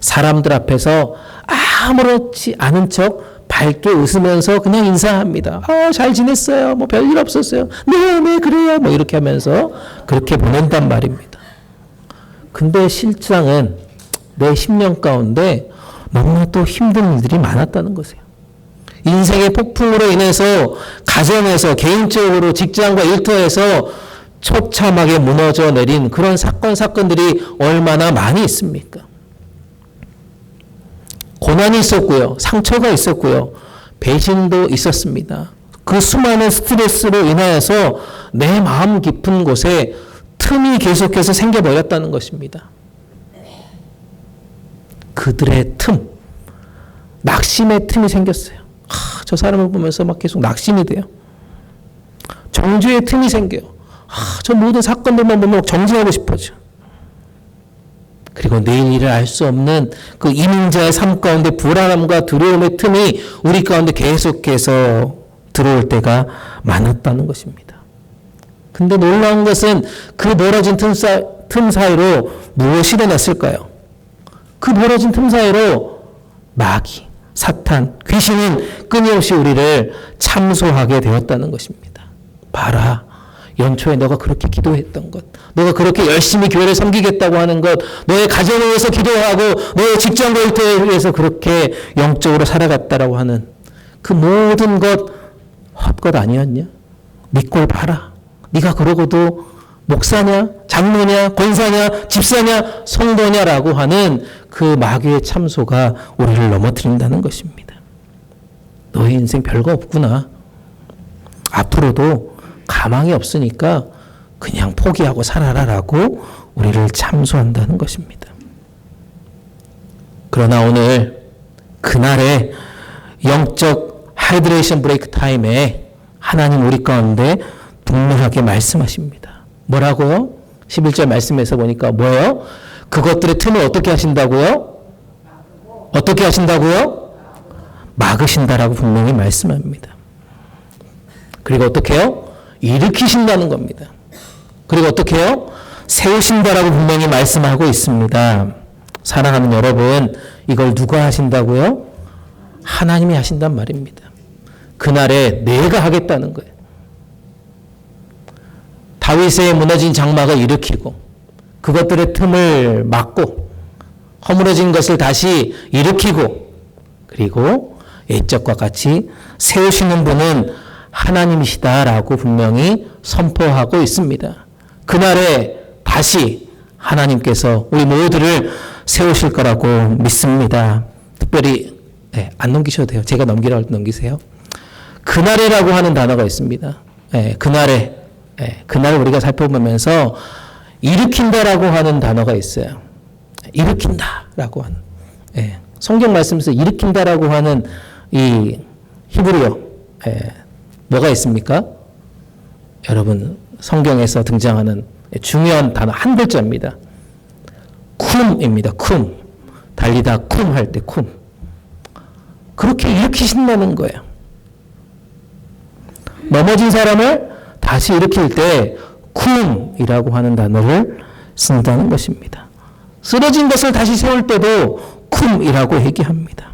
사람들 앞에서 아무렇지 않은 척 밝게 웃으면서 그냥 인사합니다. 잘 지냈어요. 뭐 별일 없었어요. 네, 그래요. 뭐 이렇게 하면서 그렇게 보낸단 말입니다. 근데 실상은 내 10년 가운데 너무나 또 힘든 일들이 많았다는 것이에요. 인생의 폭풍으로 인해서 가정에서, 개인적으로, 직장과 일터에서 처참하게 무너져 내린 그런 사건들이 얼마나 많이 있습니까? 고난이 있었고요. 상처가 있었고요. 배신도 있었습니다. 그 수많은 스트레스로 인하여서 내 마음 깊은 곳에 틈이 계속해서 생겨버렸다는 것입니다. 그들의 틈, 낙심의 틈이 생겼어요. 저 사람을 보면서 막 계속 낙심이 돼요. 정죄의 틈이 생겨요. 저 모든 사건들만 보면 정죄하고 싶어져. 그리고 내일 일을 알 수 없는 그 이민자의 삶 가운데 불안함과 두려움의 틈이 우리 가운데 계속해서 들어올 때가 많았다는 것입니다. 근데 놀라운 것은 그 멀어진 틈 사이로 무엇이 일어났을까요? 그 멀어진 틈 사이로 마귀, 사탄, 귀신은 끊임없이 우리를 참소하게 되었다는 것입니다. 봐라. 연초에 너가 그렇게 기도했던 것, 너가 그렇게 열심히 교회를 섬기겠다고 하는 것, 너의 가정을 위해서 기도하고 너의 직장과 일터에 위해서 그렇게 영적으로 살아갔다라고 하는 그 모든 것 헛것 아니었냐? 네 꼴 봐라. 네가 그러고도 목사냐, 장로냐, 권사냐, 집사냐, 성도냐라고 하는 그 마귀의 참소가 우리를 넘어뜨린다는 것입니다. 너의 인생 별거 없구나. 앞으로도 가망이 없으니까 그냥 포기하고 살아라라고 우리를 참소한다는 것입니다. 그러나 오늘 그날의 영적 하이드레이션 브레이크 타임에 하나님 우리 가운데 분명하게 말씀하십니다. 뭐라고요? 11절 말씀에서 보니까 뭐예요? 그것들의 틈을 어떻게 하신다고요? 어떻게 하신다고요? 막으신다라고 분명히 말씀합니다. 그리고 어떻게 해요? 일으키신다는 겁니다. 그리고 어떻게 해요? 세우신다라고 분명히 말씀하고 있습니다. 사랑하는 여러분, 이걸 누가 하신다고요? 하나님이 하신단 말입니다. 그날에 내가 하겠다는 거예요. 다윗의 무너진 장막을 일으키고 그것들의 틈을 막고 허물어진 것을 다시 일으키고 그리고 옛적과 같이 세우시는 분은 하나님이시다라고 분명히 선포하고 있습니다. 그날에 다시 하나님께서 우리 모두를 세우실 거라고 믿습니다. 특별히 안 넘기셔도 돼요. 제가 넘기라고 할 때 넘기세요. 그날에라고 하는 단어가 있습니다. 그날에 그날을 우리가 살펴보면서 일으킨다라고 하는 단어가 있어요. 일으킨다라고 하는 성경 말씀에서 일으킨다라고 하는 이 히브리어 뭐가 있습니까? 여러분 성경에서 등장하는 중요한 단어 한 글자입니다. 쿰입니다. 쿰. 달리다 쿰 할 때 쿰. 그렇게 일으키신다는 거예요. 넘어진 사람을 다시 일으킬 때 쿰이라고 하는 단어를 쓴다는 것입니다. 쓰러진 것을 다시 세울 때도 쿰이라고 얘기합니다.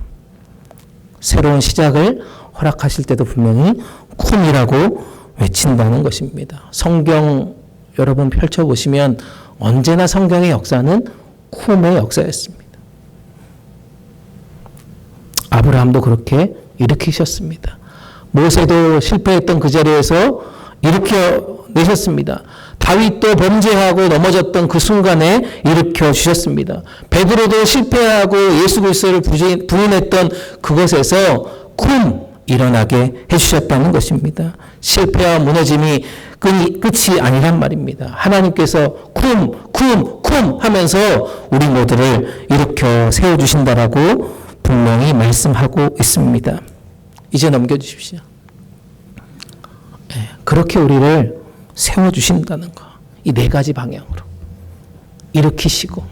새로운 시작을 허락하실 때도 분명히 쿰이라고 외친다는 것입니다. 성경 여러분 펼쳐보시면 언제나 성경의 역사는 쿰의 역사였습니다. 아브라함도 그렇게 일으키셨습니다. 모세도 실패했던 그 자리에서 일으켜내셨습니다. 다윗도 범죄하고 넘어졌던 그 순간에 일으켜 주셨습니다. 베드로도 실패하고 예수 그리스도를 부인했던 그것에서 쿰 일어나게 해주셨다는 것입니다. 실패와 무너짐이 끝이 아니란 말입니다. 하나님께서 쿰 하면서 우리 모두를 일으켜 세워주신다라고 분명히 말씀하고 있습니다. 이제 넘겨주십시오. 그렇게 우리를 세워주신다는 거. 이 네 가지 방향으로. 일으키시고,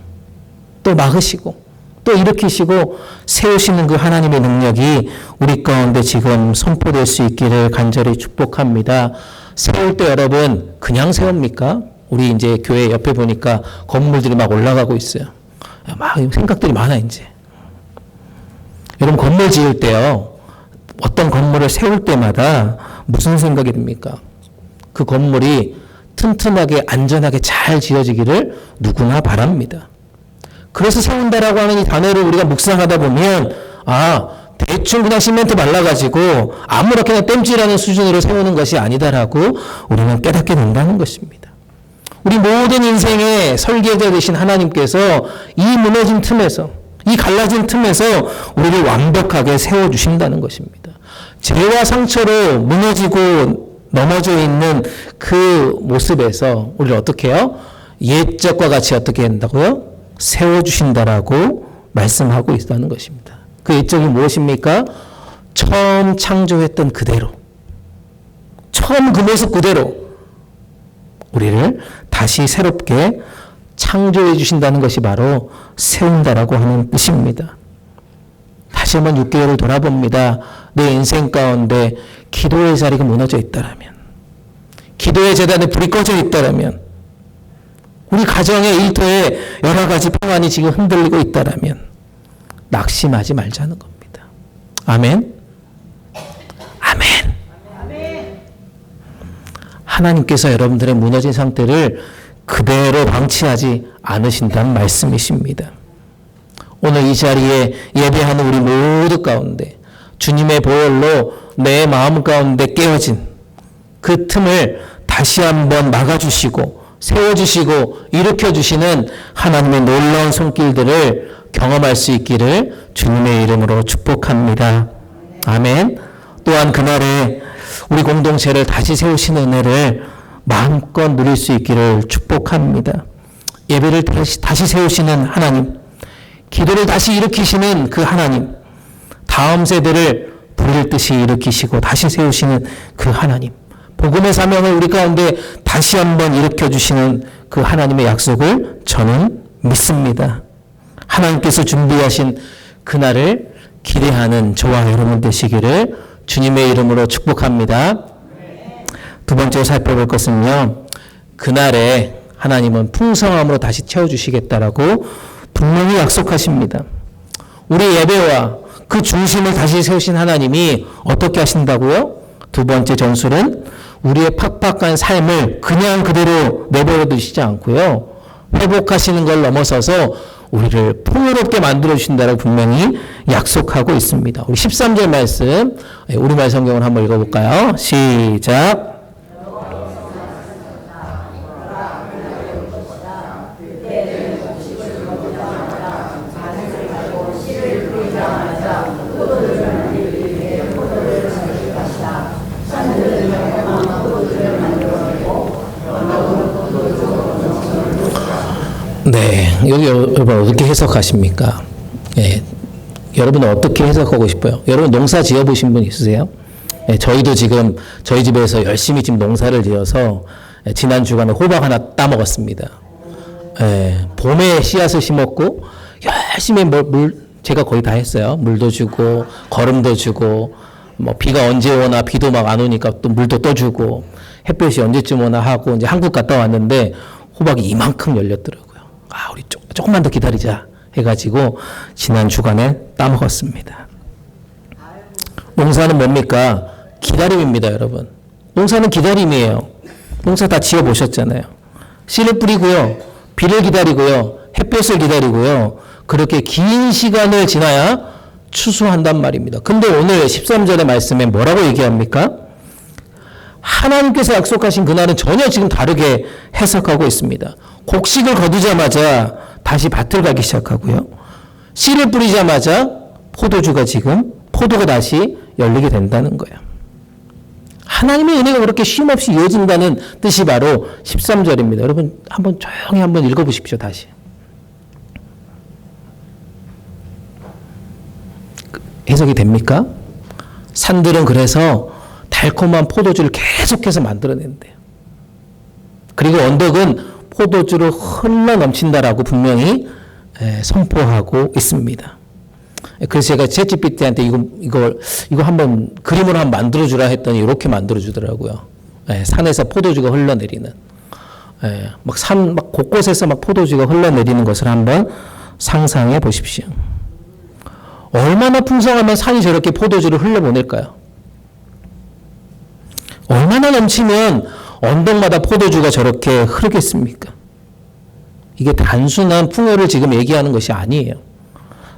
또 막으시고, 또 일으키시고, 세우시는 그 하나님의 능력이 우리 가운데 지금 선포될 수 있기를 간절히 축복합니다. 세울 때 여러분, 그냥 세웁니까? 우리 이제 교회 옆에 보니까 건물들이 막 올라가고 있어요. 막 생각들이 많아, 이제. 여러분, 건물 지을 때요, 어떤 건물을 세울 때마다 무슨 생각이 듭니까? 그 건물이 튼튼하게 안전하게 잘 지어지기를 누구나 바랍니다. 그래서 세운다라고 하는 이 단어를 우리가 묵상하다 보면 대충 그냥 시멘트 발라가지고 아무렇게나 땜질하는 수준으로 세우는 것이 아니다라고 우리는 깨닫게 된다는 것입니다. 우리 모든 인생의 설계자 되신 하나님께서 이 무너진 틈에서, 이 갈라진 틈에서 우리를 완벽하게 세워주신다는 것입니다. 죄와 상처로 무너지고 넘어져 있는 그 모습에서 우리를 어떻게 해요? 옛적과 같이 어떻게 한다고요? 세워주신다라고 말씀하고 있다는 것입니다. 그 옛적이 무엇입니까? 처음 창조했던 그대로, 처음 그 모습 그대로 우리를 다시 새롭게 창조해 주신다는 것이 바로 세운다라고 하는 뜻입니다. 다시 한번 6개월을 돌아봅니다. 내 인생 가운데 기도의 자리가 무너져 있다라면, 기도의 재단에 불이 꺼져 있다라면, 우리 가정의 일터에 여러 가지 평안이 지금 흔들리고 있다라면 낙심하지 말자는 겁니다. 아멘. 아멘. 하나님께서 여러분들의 무너진 상태를 그대로 방치하지 않으신다는 말씀이십니다. 오늘 이 자리에 예배하는 우리 모두 가운데 주님의 보혈로 내 마음 가운데 깨어진 그 틈을 다시 한번 막아주시고 세워주시고 일으켜주시는 하나님의 놀라운 손길들을 경험할 수 있기를 주님의 이름으로 축복합니다. 아멘. 또한 그날에 우리 공동체를 다시 세우시는 은혜를 마음껏 누릴 수 있기를 축복합니다. 예배를 다시 세우시는 하나님, 기도를 다시 일으키시는 그 하나님, 다음 세대를 불릴 듯이 일으키시고 다시 세우시는 그 하나님, 복음의 사명을 우리 가운데 다시 한번 일으켜주시는 그 하나님의 약속을 저는 믿습니다. 하나님께서 준비하신 그날을 기대하는 저와 여러분 되시기를 주님의 이름으로 축복합니다. 두 번째로 살펴볼 것은요, 그날에 하나님은 풍성함으로 다시 채워주시겠다라고 분명히 약속하십니다. 우리 예배와 그 중심을 다시 세우신 하나님이 어떻게 하신다고요? 두 번째 전술은 우리의 팍팍한 삶을 그냥 그대로 내버려 두시지 않고요, 회복하시는 걸 넘어서서 우리를 풍요롭게 만들어 주신다라고 분명히 약속하고 있습니다. 우리 13절 말씀, 우리말 성경을 한번 읽어볼까요? 시작. 네, 여기 여러분 어떻게 해석하십니까? 예, 여러분은 어떻게 해석하고 싶어요? 여러분 농사 지어보신 분 있으세요? 예, 저희도 지금 저희 집에서 열심히 지금 농사를 지어서 지난 주간에 호박 하나 따먹었습니다. 예, 봄에 씨앗을 심었고 열심히 제가 거의 다 했어요. 물도 주고 거름도 주고 뭐 비가 언제 오나 비도 막 안 오니까 또 물도 떠주고 햇볕이 언제쯤 오나 하고 이제 한국 갔다 왔는데 호박이 이만큼 열렸더라고요. 우리 조금만 더 기다리자 해가지고 지난 주간에 따먹었습니다. 농사는 뭡니까? 기다림입니다, 여러분. 농사는 기다림이에요. 농사 다 지어보셨잖아요. 씨를 뿌리고요, 비를 기다리고요, 햇볕을 기다리고요, 그렇게 긴 시간을 지나야 추수한단 말입니다. 근데 오늘 13절의 말씀에 뭐라고 얘기합니까? 하나님께서 약속하신 그날은 전혀 지금 다르게 해석하고 있습니다. 곡식을 거두자마자 다시 밭을 가기 시작하고요, 씨를 뿌리자마자 포도가 다시 열리게 된다는 거예요. 하나님의 은혜가 그렇게 쉼없이 이어진다는 뜻이 바로 13절입니다. 여러분 한번 조용히 한번 읽어보십시오. 다시. 해석이 됩니까? 산들은 그래서 달콤한 포도주를 계속해서 만들어낸대요. 그리고 언덕은 포도주로 흘러 넘친다라고 분명히 선포하고 있습니다. 그래서 제가 챗GPT한테 이거 한번 그림으로 한번 만들어주라 했더니 이렇게 만들어주더라고요. 산에서 포도주가 흘러내리는, 막 곳곳에서 막 포도주가 흘러내리는 것을 한번 상상해 보십시오. 얼마나 풍성하면 산이 저렇게 포도주를 흘려보낼까요? 얼마나 넘치면 언덕마다 포도주가 저렇게 흐르겠습니까? 이게 단순한 풍요를 지금 얘기하는 것이 아니에요.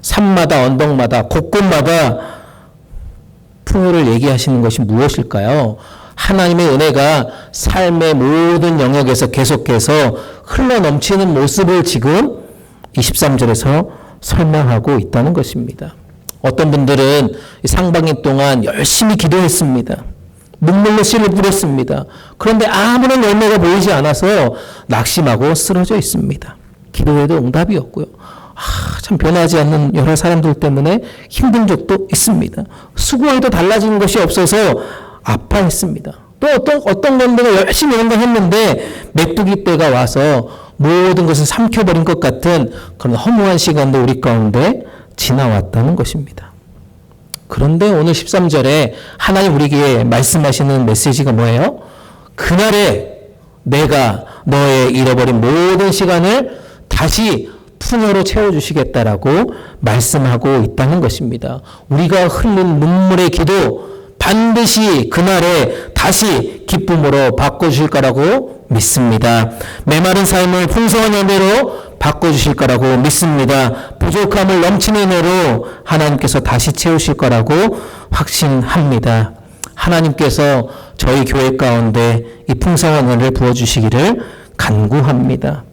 산마다 언덕마다 곳곳마다 풍요를 얘기하시는 것이 무엇일까요? 하나님의 은혜가 삶의 모든 영역에서 계속해서 흘러넘치는 모습을 지금 23절에서 설명하고 있다는 것입니다. 어떤 분들은 상반기 동안 열심히 기도했습니다. 눈물로 씨를 뿌렸습니다. 그런데 아무런 열매가 보이지 않아서 낙심하고 쓰러져 있습니다. 기도해도 응답이 없고요. 참 변하지 않는 여러 사람들 때문에 힘든 적도 있습니다. 수고해도 달라지는 것이 없어서 아파했습니다. 또 어떤 건데가 열심히 행동했는데 메뚜기 때가 와서 모든 것을 삼켜버린 것 같은 그런 허무한 시간도 우리 가운데 지나왔다는 것입니다. 그런데 오늘 13절에 하나님 우리에게 말씀하시는 메시지가 뭐예요? 그날에 내가 너의 잃어버린 모든 시간을 다시 풍요로 채워주시겠다라고 말씀하고 있다는 것입니다. 우리가 흘린 눈물의 기도 반드시 그날에 다시 기쁨으로 바꿔주실 거라고 믿습니다. 메마른 삶을 풍성한 열매로 바꿔주실 거라고 믿습니다. 부족함을 넘치는 은혜로 하나님께서 다시 채우실 거라고 확신합니다. 하나님께서 저희 교회 가운데 이 풍성한 은혜를 부어주시기를 간구합니다.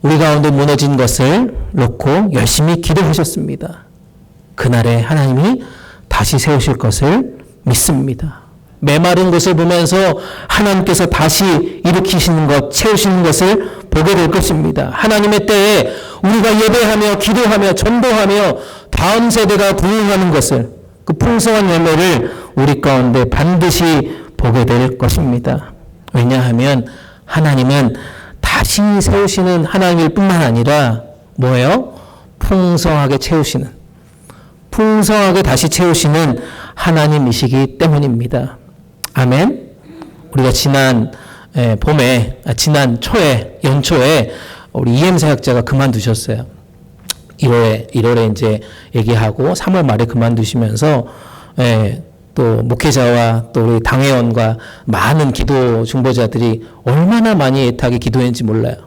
우리 가운데 무너진 것을 놓고 열심히 기도하셨습니다. 그날에 하나님이 다시 세우실 것을 믿습니다. 메마른 것을 보면서 하나님께서 다시 일으키시는 것, 채우시는 것을 보게 될 것입니다. 하나님의 때에 우리가 예배하며 기도하며 전도하며 다음 세대가 부흥하는 것을, 그 풍성한 열매를 우리 가운데 반드시 보게 될 것입니다. 왜냐하면 하나님은 다시 세우시는 하나님일 뿐만 아니라 뭐예요? 풍성하게 채우시는, 풍성하게 다시 채우시는 하나님이시기 때문입니다. 아멘. 우리가 지난 초에, 연초에 우리 이엠 사역자가 그만두셨어요. 1월에 이제 얘기하고 3월 말에 그만두시면서 또 목회자와 또 우리 당회원과 많은 기도 중보자들이 얼마나 많이 애타게 기도했는지 몰라요.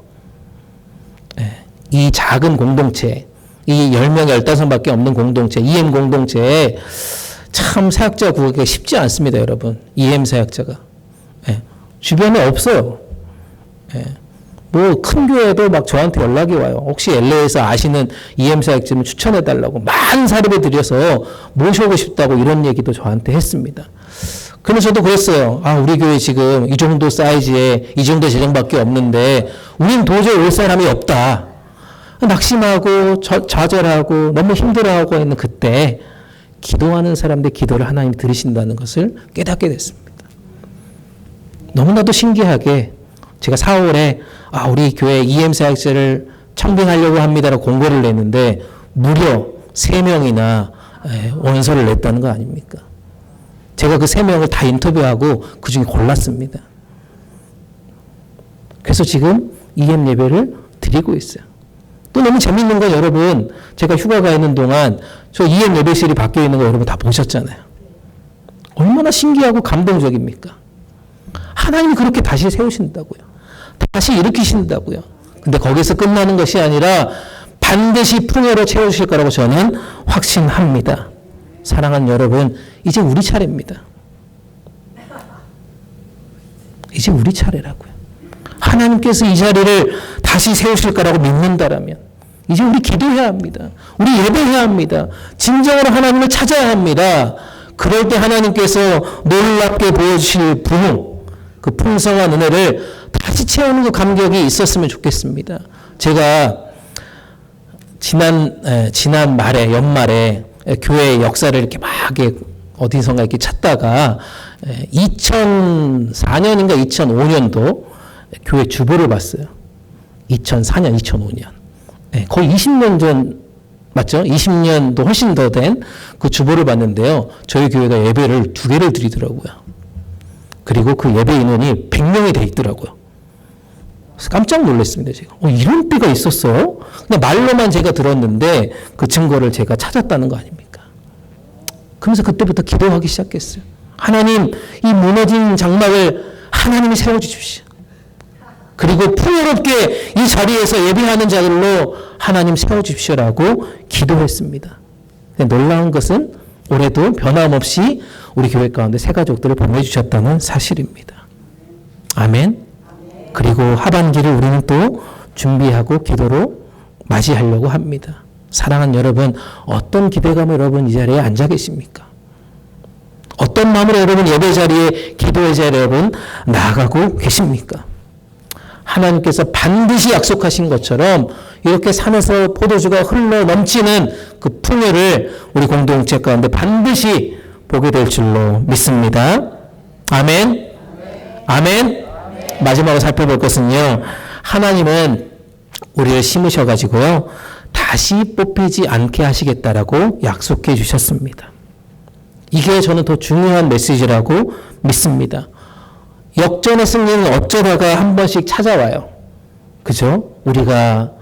이 작은 공동체, 이 10명, 15밖에 없는 공동체, EM 공동체에 참 사역자 구하기가 쉽지 않습니다, 여러분. EM 사역자가. 주변에 없어요. 뭐 큰 교회도 막 저한테 연락이 와요. 혹시 LA에서 아시는 EM 사역자면 추천해달라고 많은 사례를 드려서 모셔오고 싶다고 이런 얘기도 저한테 했습니다. 그래서 저도 그랬어요. 우리 교회 지금 이 정도 사이즈에 이 정도 재정밖에 없는데 우린 도저히 올 사람이 없다. 낙심하고 좌절하고 너무 힘들어하고 있는 그때 기도하는 사람들의 기도를 하나님이 들으신다는 것을 깨닫게 됐습니다. 너무나도 신기하게 제가 4월에 우리 교회 EM 사역자를 청빙하려고 합니다라고 공고를 냈는데 무려 3명이나 원서를 냈다는 거 아닙니까? 제가 그 3명을 다 인터뷰하고 그중에 골랐습니다. 그래서 지금 EM 예배를 드리고 있어요. 또 너무 재밌는 건 여러분, 제가 휴가 가 있는 동안 저 EM 예배실이 바뀌어 있는 거 여러분 다 보셨잖아요. 얼마나 신기하고 감동적입니까? 하나님이 그렇게 다시 세우신다고요. 다시 일으키신다고요. 근데 거기서 끝나는 것이 아니라 반드시 풍요로 채우실 거라고 저는 확신합니다. 사랑하는 여러분, 이제 우리 차례입니다. 이제 우리 차례라고요. 하나님께서 이 자리를 다시 세우실 거라고 믿는다라면 이제 우리 기도해야 합니다. 우리 예배해야 합니다. 진정으로 하나님을 찾아야 합니다. 그럴 때 하나님께서 놀랍게 보여주실 부흥, 그 풍성한 은혜를 다시 채우는 그 감격이 있었으면 좋겠습니다. 제가 지난 말에, 연말에 교회의 역사를 이렇게 막 어디선가 이렇게 찾다가 2004년인가 2005년도 교회 주보를 봤어요. 2004년, 2005년. 거의 20년 전, 맞죠? 20년도 훨씬 더 된 그 주보를 봤는데요. 저희 교회가 예배를 2개를 드리더라고요. 그리고 그 예배 인원이 100명이 돼 있더라고요. 그래서 깜짝 놀랐습니다. 제가. 이런 때가 있었어요? 그냥 말로만 제가 들었는데 그 증거를 제가 찾았다는 거 아닙니까? 그러면서 그때부터 기도하기 시작했어요. 하나님, 이 무너진 장막을 하나님이 세워주십시오. 그리고 풍요롭게 이 자리에서 예배하는 자들로 하나님 세워주십시오라고 기도했습니다. 놀라운 것은 올해도 변함없이 우리 교회 가운데 새 가족들을 보내주셨다는 사실입니다. 아멘. 그리고 하반기를 우리는 또 준비하고 기도로 맞이하려고 합니다. 사랑하는 여러분, 어떤 기대감으로 여러분 이 자리에 앉아 계십니까? 어떤 마음으로 여러분 예배 자리에, 기도의 자리에 여러분 나아가고 계십니까? 하나님께서 반드시 약속하신 것처럼 이렇게 산에서 포도주가 흘러 넘치는 그 풍요를 우리 공동체 가운데 반드시 보게 될 줄로 믿습니다. 아멘. 아멘. 마지막으로 살펴볼 것은요. 하나님은 우리를 심으셔가지고요. 다시 뽑히지 않게 하시겠다라고 약속해 주셨습니다. 이게 저는 더 중요한 메시지라고 믿습니다. 역전의 승리는 어쩌다가 한 번씩 찾아와요. 그죠? 우리가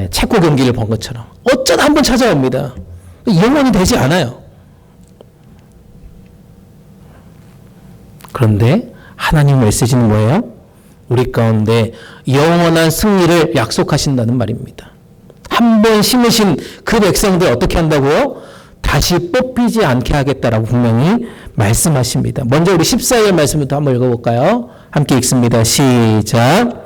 체코 경기를 본 것처럼 어쩌다 한 번 찾아옵니다. 영원히 되지 않아요. 그런데 하나님 메시지는 뭐예요? 우리 가운데 영원한 승리를 약속하신다는 말입니다. 한 번 심으신 그 백성들 어떻게 한다고요? 다시 뽑히지 않게 하겠다라고 분명히 말씀하십니다. 먼저 우리 14절 말씀부터 한번 읽어볼까요? 함께 읽습니다. 시작.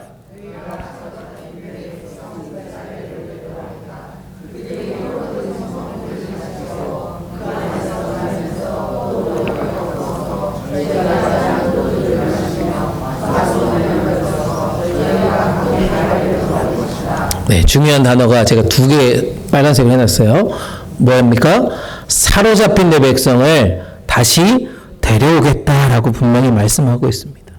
네, 중요한 단어가 제가 2개 빨간색으로 해놨어요. 뭐입니까? 사로잡힌 내 백성을 다시 데려오겠다라고 분명히 말씀하고 있습니다.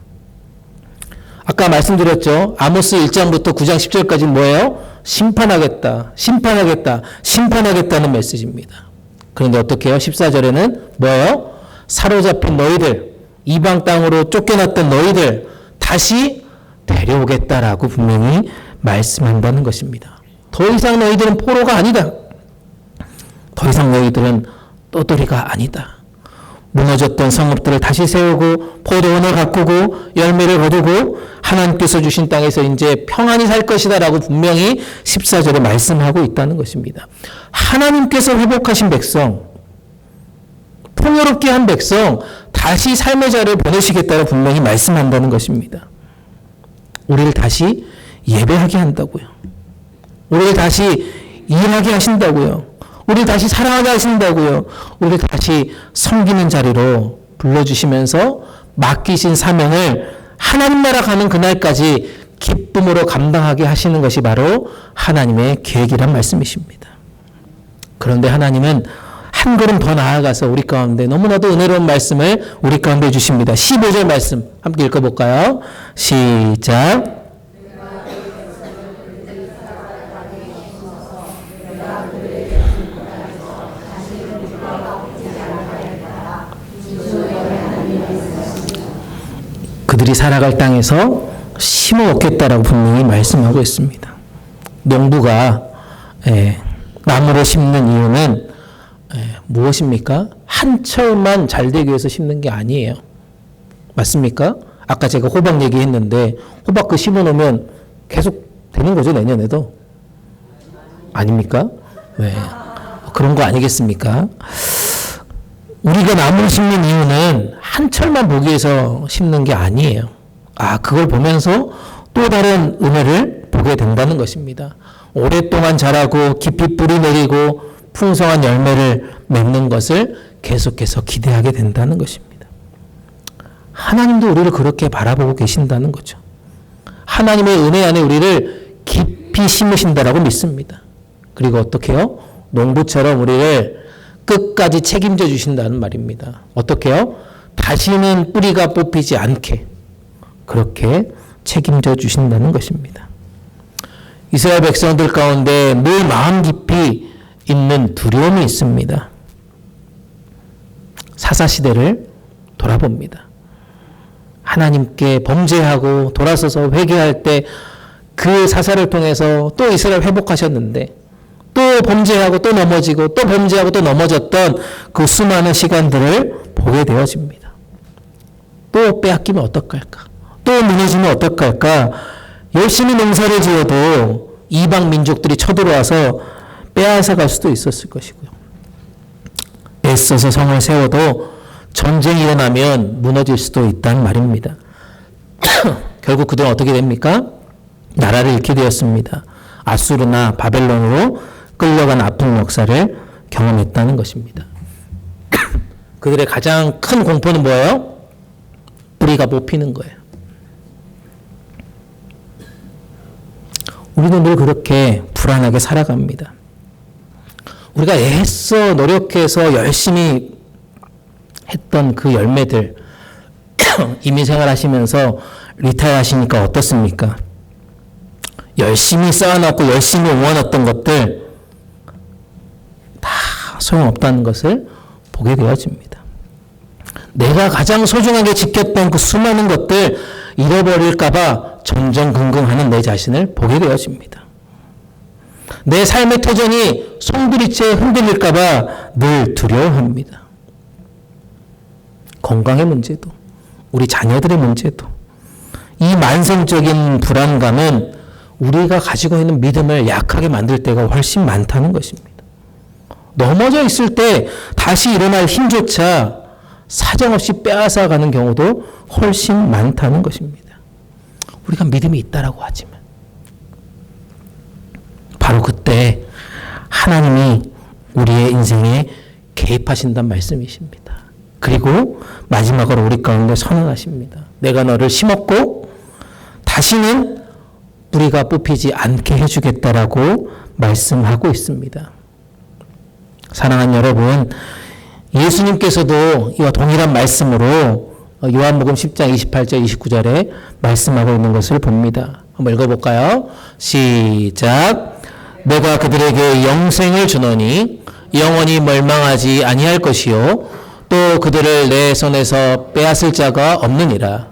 아까 말씀드렸죠. 아모스 1장부터 9장 10절까지 뭐예요? 심판하겠다, 심판하겠다, 심판하겠다는 메시지입니다. 그런데 어떻게 해요? 14절에는 뭐예요? 사로잡힌 너희들, 이방 땅으로 쫓겨났던 너희들 다시 데려오겠다라고 분명히 말씀한다는 것입니다. 더 이상 너희들은 포로가 아니다. 더 이상 너희들은 떠돌이가 아니다. 무너졌던 성읍들을 다시 세우고 포도원을 가꾸고 열매를 거두고 하나님께서 주신 땅에서 이제 평안히 살 것이다 라고 분명히 14절에 말씀하고 있다는 것입니다. 하나님께서 회복하신 백성, 풍요롭게 한 백성 다시 삶의 자리를 보내시겠다고 분명히 말씀한다는 것입니다. 우리를 다시 예배하게 한다고요. 우리를 다시 일하게 하신다고요. 우리를 다시 사랑하게 하신다고요. 우리를 다시 섬기는 자리로 불러주시면서 맡기신 사명을 하나님 나라 가는 그날까지 기쁨으로 감당하게 하시는 것이 바로 하나님의 계획이란 말씀이십니다. 그런데 하나님은 한 걸음 더 나아가서 우리 가운데 너무나도 은혜로운 말씀을 우리 가운데 주십니다. 15절 말씀 함께 읽어볼까요? 시작. 그들이 살아갈 땅에서 심어 얻겠다라고 분명히 말씀하고 있습니다. 농부가 나무를 심는 이유는 무엇입니까? 한 철만 잘 되기 위해서 심는 게 아니에요. 맞습니까? 아까 제가 호박 얘기했는데 호박 그 심어 놓으면 계속 되는 거죠, 내년에도? 아닙니까? 왜? 그런 거 아니겠습니까? 우리가 나무를 심는 이유는 한 철만 보기 위해서 심는 게 아니에요. 그걸 보면서 또 다른 은혜를 보게 된다는 것입니다. 오랫동안 자라고 깊이 뿌리 내리고 풍성한 열매를 맺는 것을 계속해서 기대하게 된다는 것입니다. 하나님도 우리를 그렇게 바라보고 계신다는 거죠. 하나님의 은혜 안에 우리를 깊이 심으신다라고 믿습니다. 그리고 어떻게 해요? 농부처럼 우리를 끝까지 책임져 주신다는 말입니다. 어떻게 해요? 다시는 뿌리가 뽑히지 않게 그렇게 책임져 주신다는 것입니다. 이스라엘 백성들 가운데 늘 마음 깊이 있는 두려움이 있습니다. 사사시대를 돌아봅니다. 하나님께 범죄하고 돌아서서 회개할 때 그 사사를 통해서 또 이스라엘 회복하셨는데 또 범죄하고 또 넘어지고 또 범죄하고 또 넘어졌던 그 수많은 시간들을 보게 되어집니다. 또 빼앗기면 어떡할까? 또 무너지면 어떡할까? 열심히 농사를 지어도 이방 민족들이 쳐들어와서 빼앗아 갈 수도 있었을 것이고요. 애써서 성을 세워도 전쟁이 일어나면 무너질 수도 있다는 말입니다. 결국 그들은 어떻게 됩니까? 나라를 잃게 되었습니다. 아수르나 바벨론으로 끌려간 아픈 역사를 경험했다는 것입니다. 그들의 가장 큰 공포는 뭐예요? 뿌리가 뽑히는 거예요. 우리는 늘 그렇게 불안하게 살아갑니다. 우리가 애써 노력해서 열심히 했던 그 열매들 이민생활 하시면서 리타이어 하시니까 어떻습니까? 열심히 쌓아놨고 열심히 모아놨던 것들 다 소용없다는 것을 보게 되어집니다. 내가 가장 소중하게 지켰던 그 수많은 것들 잃어버릴까봐 전전긍긍하는 내 자신을 보게 되어집니다. 내 삶의 터전이 송두리째 흔들릴까봐 늘 두려워합니다. 건강의 문제도 우리 자녀들의 문제도 이 만성적인 불안감은 우리가 가지고 있는 믿음을 약하게 만들 때가 훨씬 많다는 것입니다. 넘어져 있을 때 다시 일어날 힘조차 사정없이 빼앗아가는 경우도 훨씬 많다는 것입니다. 우리가 믿음이 있다라고 하지만 바로 그때 하나님이 우리의 인생에 개입하신다는 말씀이십니다. 그리고 마지막으로 우리 가운데 선언하십니다. 내가 너를 심었고 다시는 뿌리가 뽑히지 않게 해주겠다라고 말씀하고 있습니다. 사랑하는 여러분, 예수님께서도 이와 동일한 말씀으로 요한복음 10장 28절 29절에 말씀하고 있는 것을 봅니다. 한번 읽어볼까요? 시작. 내가 그들에게 영생을 주노니 영원히 멸망하지 아니할 것이요 또 그들을 내 손에서 빼앗을 자가 없느니라.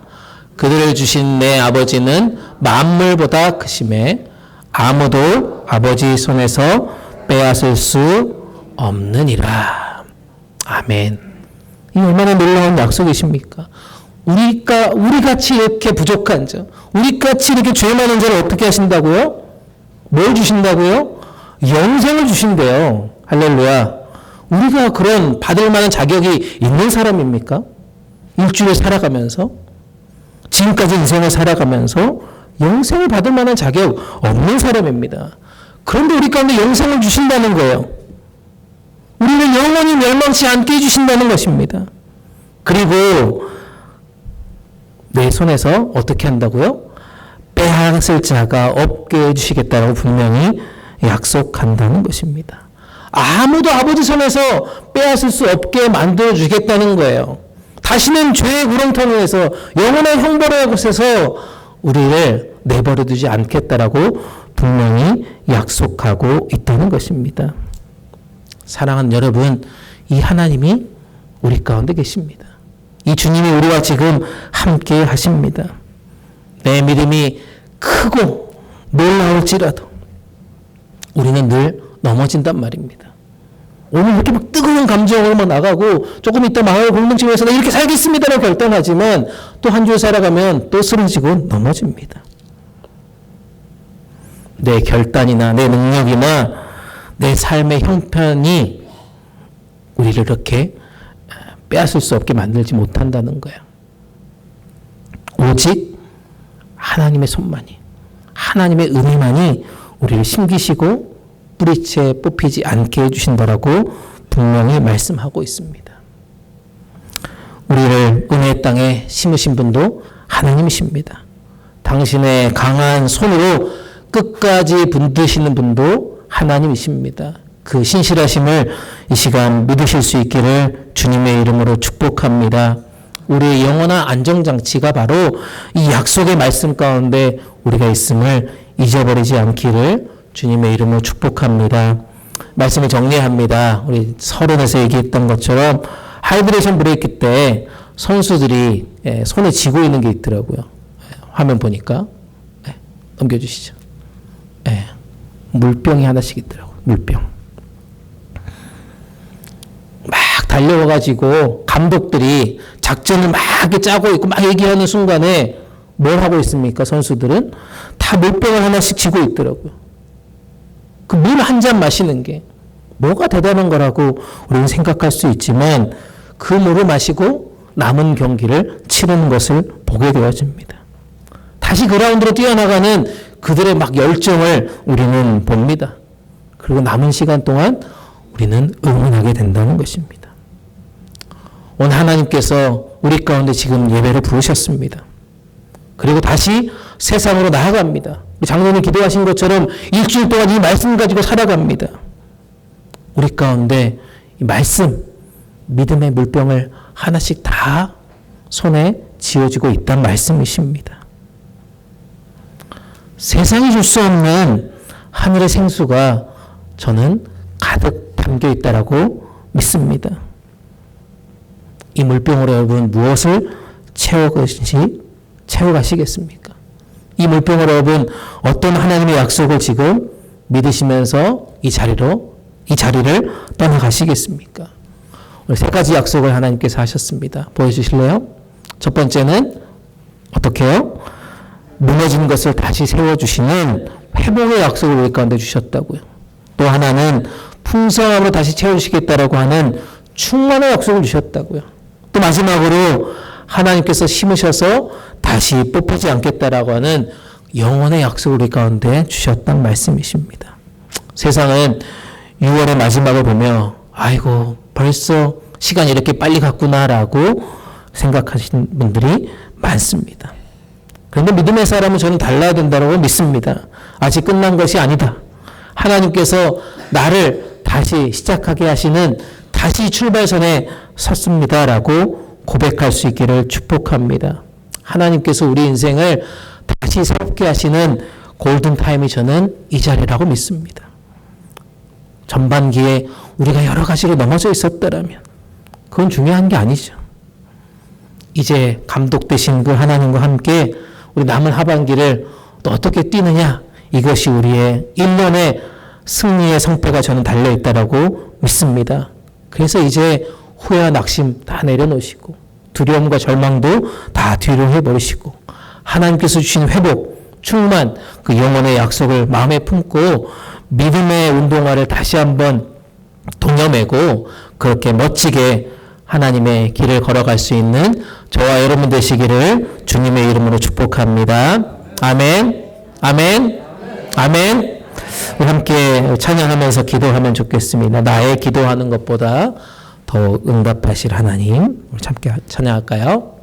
그들을 주신 내 아버지는 만물보다 크심에 아무도 아버지 손에서 빼앗을 수 없느니라. 아멘. 이 얼마나 놀라운 약속이십니까? 우리같이 이렇게 부족한 자, 우리같이 이렇게 죄 많은 자를 어떻게 하신다고요? 뭘 주신다고요? 영생을 주신대요. 할렐루야. 우리가 그런 받을 만한 자격이 있는 사람입니까? 일주일 살아가면서 지금까지 인생을 살아가면서 영생을 받을 만한 자격 없는 사람입니다. 그런데 우리 가운데 영생을 주신다는 거예요. 우리를 영원히 멸망치 않게 해주신다는 것입니다. 그리고 내 손에서 어떻게 한다고요? 빼앗을 자가 없게 해주시겠다고 분명히 약속한다는 것입니다. 아무도 아버지 손에서 빼앗을 수 없게 만들어주겠다는 거예요. 다시는 죄의 구렁텅이에서 영원한 형벌의 곳에서 우리를 내버려두지 않겠다라고 분명히 약속하고 있다는 것입니다. 사랑하는 여러분, 이 하나님이 우리 가운데 계십니다. 이 주님이 우리와 지금 함께 하십니다. 내 믿음이 크고 놀라울지라도 우리는 늘 넘어진단 말입니다. 오늘 이렇게 막 뜨거운 감정으로만 나가고 조금 있다 마을 공동체에서 이렇게 살겠습니다라고 결단하지만 또 한 주 살아가면 또 쓰러지고 넘어집니다. 내 결단이나 내 능력이나 내 삶의 형편이 우리를 이렇게 빼앗을 수 없게 만들지 못한다는 거예요. 오직 하나님의 손만이, 하나님의 은혜만이 우리를 심기시고 뿌리채 뽑히지 않게 해주신다라고 분명히 말씀하고 있습니다. 우리를 은혜의 땅에 심으신 분도 하나님이십니다. 당신의 강한 손으로 끝까지 붙드시는 분도 하나님이십니다. 그 신실하심을 이 시간 믿으실 수 있기를 주님의 이름으로 축복합니다. 우리의 영원한 안정장치가 바로 이 약속의 말씀 가운데 우리가 있음을 잊어버리지 않기를 주님의 이름으로 축복합니다. 말씀을 정리합니다. 우리 서론에서 얘기했던 것처럼 하이드레이션 브레이크 때 선수들이 손에 쥐고 있는 게 있더라고요. 화면 보니까. 넘겨주시죠. 물병이 하나씩 있더라고요. 물병. 막 달려와가지고 감독들이 작전을 막 이렇게 짜고 있고 막 얘기하는 순간에 뭘 하고 있습니까? 선수들은 다 물병을 하나씩 쥐고 있더라고요. 그 물 한 잔 마시는 게 뭐가 대단한 거라고 우리는 생각할 수 있지만 그 물을 마시고 남은 경기를 치르는 것을 보게 되어집니다. 다시 그라운드로 뛰어나가는 그들의 막 열정을 우리는 봅니다. 그리고 남은 시간 동안 우리는 응원하게 된다는 것입니다. 오늘 하나님께서 우리 가운데 지금 예배를 부르셨습니다. 그리고 다시 세상으로 나아갑니다. 우리 장로님 기도하신 것처럼 일주일 동안 이 말씀 가지고 살아갑니다. 우리 가운데 이 말씀, 믿음의 물병을 하나씩 다 손에 쥐어지고 있다는 말씀이십니다. 세상이 줄 수 없는 하늘의 생수가 저는 가득 담겨 있다라고 믿습니다. 이 물병으로 여러분 무엇을 채워가시겠습니까? 이 물병으로 여러분 어떤 하나님의 약속을 지금 믿으시면서 이 자리를 떠나가시겠습니까? 오늘 세 가지 약속을 하나님께서 하셨습니다. 보여주실래요? 첫 번째는 어떻게 해요? 무너진 것을 다시 세워주시는 회복의 약속을 우리 가운데 주셨다고요. 또 하나는 풍성함으로 다시 채워주시겠다라고 하는 충만의 약속을 주셨다고요. 또 마지막으로 하나님께서 심으셔서 다시 뽑히지 않겠다라고 하는 영원의 약속을 우리 가운데 주셨단 말씀이십니다. 세상은 6월의 마지막을 보며 아이고 벌써 시간이 이렇게 빨리 갔구나라고 생각하시는 분들이 많습니다. 그런데 믿음의 사람은 저는 달라야 된다고 믿습니다. 아직 끝난 것이 아니다. 하나님께서 나를 다시 시작하게 하시는 다시 출발선에 섰습니다라고 고백할 수 있기를 축복합니다. 하나님께서 우리 인생을 다시 새롭게 하시는 골든타임이 저는 이 자리라고 믿습니다. 전반기에 우리가 여러 가지로 넘어져 있었다면 그건 중요한 게 아니죠. 이제 감독되신 그 하나님과 함께 우리 남은 하반기를 또 어떻게 뛰느냐, 이것이 우리의 1년의 승리의 성패가 저는 달려있다라고 믿습니다. 그래서 이제 후회와 낙심 다 내려놓으시고 두려움과 절망도 다 뒤로 해버리시고 하나님께서 주신 회복, 충만, 그 영혼의 약속을 마음에 품고 믿음의 운동화를 다시 한번 동여매고 그렇게 멋지게 하나님의 길을 걸어갈 수 있는 저와 여러분 되시기를 주님의 이름으로 축복합니다. 아멘, 아멘, 아멘. 우리 함께 찬양하면서 기도하면 좋겠습니다. 나의 기도하는 것보다 더 응답하실 하나님. 우리 함께 찬양할까요?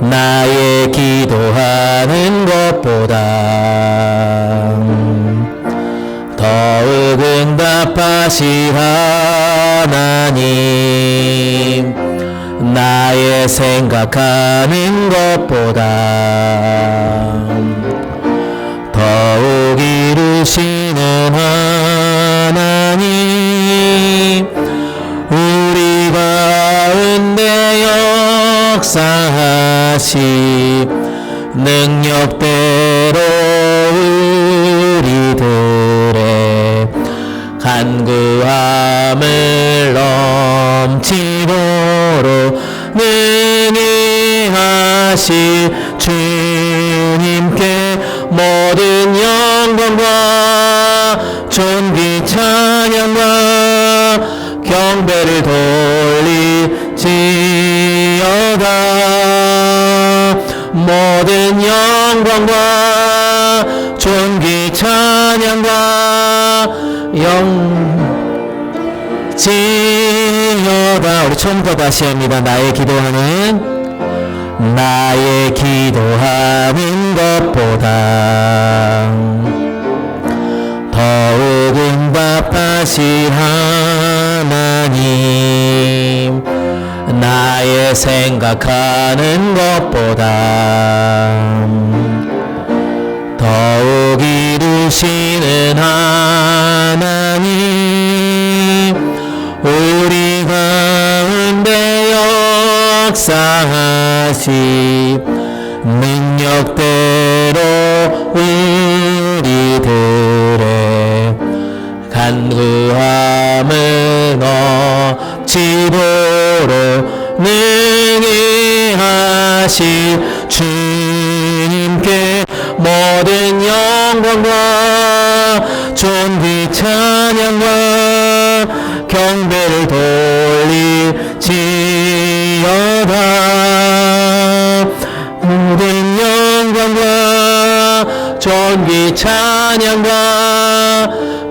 나의 기도하는 것보다 더욱 응답하실 하나님, 나의 생각하는 것보다 더욱 이루시는 하나님, 우리 가운데 역사하시 능력대로 우리들의 간구함을 넘치도록 능히 하실 주님께 모든 영광과 존귀 찬양과 경배를 돌리지어다. 모든 영광과 존귀 찬양과 영지어다. 우리 처음부터 다시 합니다. 나의 기도하는 것보다 더욱 응답하실 하나님, 나의 내 생각하는 것보다 더욱 이루시는 하나님, 우리 가운데 역사하시 능력대로 우리들의 간구함을 넘치도록 능히 하실 주님께 모든 영광과 존귀 찬양과 경배를 돌릴지어다. 모든 영광과 존귀 찬양과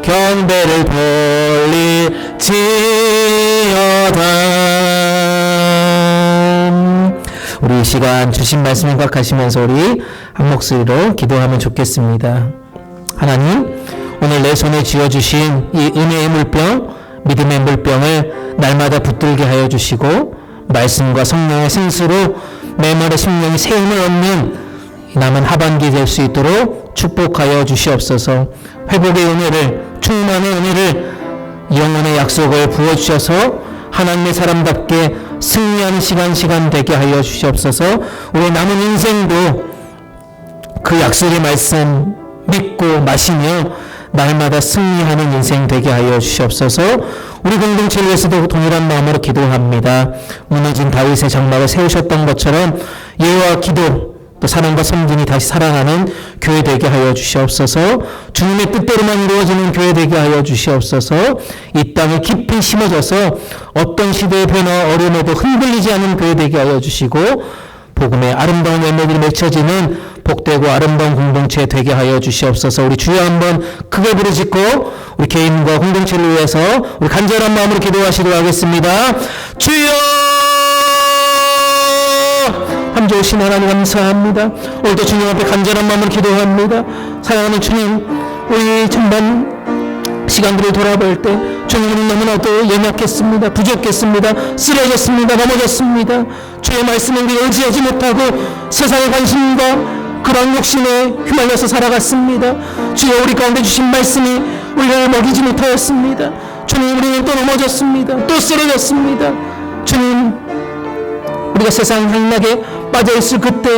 경배를 돌릴지어다. 우리 이 시간 주신 말씀 생각하시면서 우리 한 목소리로 기도하면 좋겠습니다. 하나님, 오늘 내 손에 쥐어주신 이 은혜의 물병, 믿음의 물병을 날마다 붙들게 하여 주시고 말씀과 성령의 생수로 메마른 심령이 세움을 얻는 남은 하반기 될 수 있도록 축복하여 주시옵소서. 회복의 은혜를, 충만의 은혜를, 영혼의 약속을 부어주셔서 하나님의 사람답게 승리하는 시간 되게 하여 주시옵소서. 우리 남은 인생도 그 약속의 말씀 믿고 마시며 날마다 승리하는 인생 되게 하여 주시옵소서. 우리 공동체를 위해서도 동일한 마음으로 기도합니다. 무너진 다윗의 장막을 세우셨던 것처럼 예와 기도 또 사랑과 섬김이 다시 살아나는 교회 되게 하여 주시옵소서. 주님의 뜻대로만 이루어지는 교회 되게 하여 주시옵소서. 이 땅에 깊이 심어져서 어떤 시대의 변화 어려움에도 흔들리지 않는 교회 되게 하여 주시고 복음의 아름다운 열매들이 맺혀지는 복되고 아름다운 공동체 되게 하여 주시옵소서. 우리 주여 한번 크게 부르짖고 우리 개인과 공동체를 위해서 우리 간절한 마음으로 기도하시도록 하겠습니다. 주여! 참 좋으신 하나님 감사합니다. 오늘도 주님 앞에 간절한 마음으로 기도합니다. 사랑하는 주님, 우리 전반 시간들을 돌아볼 때 주님은 너무나도 연약했습니다. 부족했습니다. 쓰러졌습니다. 넘어졌습니다. 주의 말씀에 우리 의지하지 못하고 세상의 관심과 그런 욕심에 휘말려서 살아갔습니다. 주여, 우리 가운데 주신 말씀이 우리를 먹이지 못하였습니다. 주님, 우리는 또 넘어졌습니다. 또 쓰러졌습니다. 주님, 우리가 세상 향락에 빠져있을 그때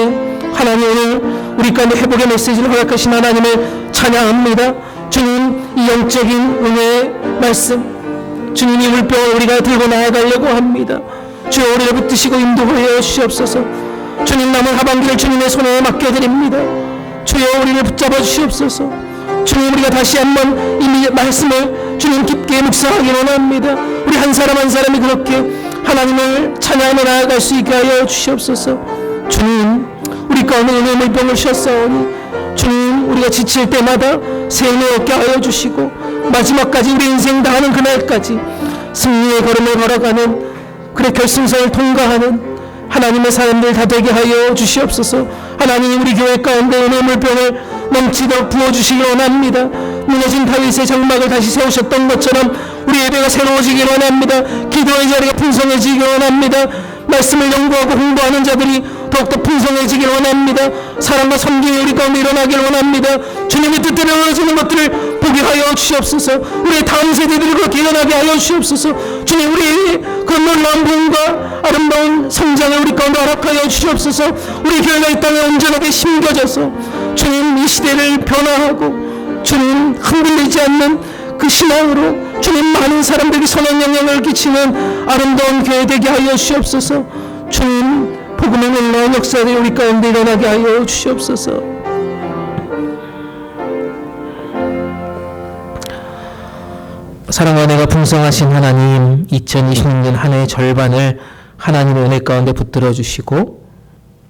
하나님 오늘 우리 가운데 회복의 메시지를 허락하신 하나님을 찬양합니다. 주님, 이 영적인 은혜의 말씀, 주님이 물병을 우리가 들고 나아가려고 합니다. 주여, 우리를 붙드시고 인도하여 주시옵소서. 주님, 남은 하반기를 주님의 손에 맡겨드립니다. 주여, 우리를 붙잡아 주시옵소서. 주님, 우리가 다시 한번 이 말씀을 주님 깊게 묵상하기 원합니다. 우리 한 사람 한 사람이 그렇게 하나님을 찬양하며 나아갈 수 있게 하여 주시옵소서. 주님, 우리 가운데 은혜의 물병을 주셨사오니 주님, 우리가 지칠 때마다 새 힘을 얻게 하여 주시고 마지막까지 우리 인생 다하는 그날까지 승리의 걸음을 걸어가는 그래 결승선을 통과하는 하나님의 사람들 다 되게 하여 주시옵소서. 하나님, 우리 교회 가운데 은혜의 물병을 넘치도록 부어주시기 원합니다. 무너진 다윗의 장막을 다시 세우셨던 것처럼 우리 예배가 새로워지기 원합니다. 기도의 자리가 풍성해지기 원합니다. 말씀을 연구하고 공부하는 자들이 더욱더 풍성해지길 원합니다. 사랑과 섬김이 우리 가운데 일어나길 원합니다. 주님의 뜻대로 이루어지는 것들을 보게 하여 주시옵소서. 우리의 다음 세대들이 그렇게 일어나게 하여 주시옵소서. 주님, 우리의 그 놀라운 부흥과 아름다운 성장을 우리 가운데 허락하여 주시옵소서. 우리 교회가 이 땅에 온전하게 심겨져서 주님, 이 시대를 변화하고 주님, 흔들리지 않는 그 신앙으로 주님, 많은 사람들에게 선한 영향을 끼치는 아름다운 교회 되게 하여 주시옵소서. 주님, 복음의 놀라운 역사들이 우리 가운데 일어나게 하여 주시옵소서. 사랑과 은혜가 풍성하신 하나님, 2026년 한 해의 절반을 하나님의 은혜 가운데 붙들어 주시고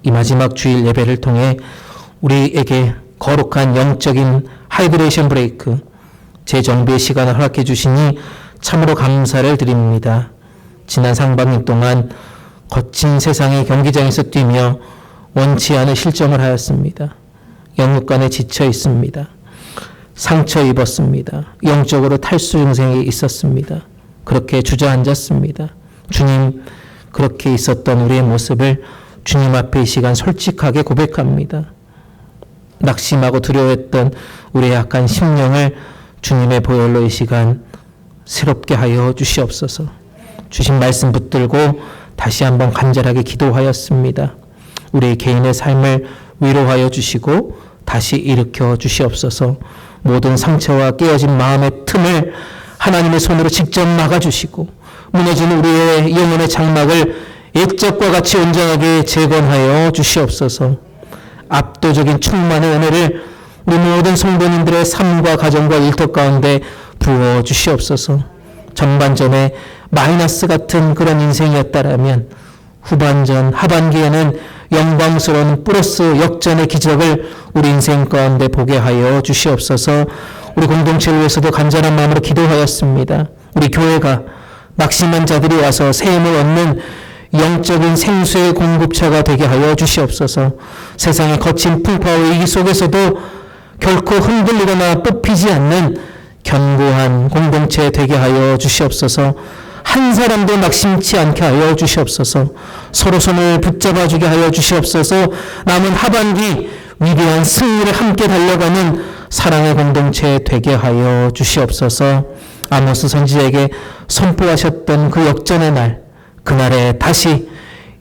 이 마지막 주일 예배를 통해 우리에게 거룩한 영적인 하이드레이션 브레이크, 재정비의 시간을 허락해 주시니 참으로 감사를 드립니다. 지난 상반기 동안 거친 세상의 경기장에서 뛰며 원치 않은 실점을 하였습니다. 영육간에 지쳐 있습니다. 상처 입었습니다. 영적으로 탈수 증상이 있었습니다. 그렇게 주저앉았습니다. 주님, 그렇게 있었던 우리의 모습을 주님 앞에 이 시간 솔직하게 고백합니다. 낙심하고 두려워했던 우리의 약한 심령을 주님의 보혈로 이 시간 새롭게 하여 주시옵소서. 주신 말씀 붙들고 다시 한번 간절하게 기도하였습니다. 우리 개인의 삶을 위로하여 주시고 다시 일으켜 주시옵소서. 모든 상처와 깨어진 마음의 틈을 하나님의 손으로 직접 막아주시고 무너진 우리의 영혼의 장막을 옛적과 같이 온전하게 재건하여 주시옵소서. 압도적인 충만의 은혜를 우리 모든 성도님들의 삶과 가정과 일터 가운데 부어 주시옵소서. 전반전에 마이너스 같은 그런 인생이었다라면 후반전 하반기에는 영광스러운 플러스 역전의 기적을 우리 인생 가운데 보게 하여 주시옵소서. 우리 공동체를 위해서도 간절한 마음으로 기도하였습니다. 우리 교회가 낙심한 자들이 와서 새 힘을 얻는 영적인 생수의 공급처가 되게 하여 주시옵소서. 세상의 거친 풍파와 위기 속에서도 결코 흔들리거나 뽑히지 않는 견고한 공동체 되게 하여 주시옵소서. 한 사람도 낙심치 않게 하여 주시옵소서. 서로 손을 붙잡아 주게 하여 주시옵소서. 남은 하반기 위대한 승리를 함께 달려가는 사랑의 공동체 되게 하여 주시옵소서. 아모스 선지자에게 선포하셨던 그 역전의 날, 그날에 다시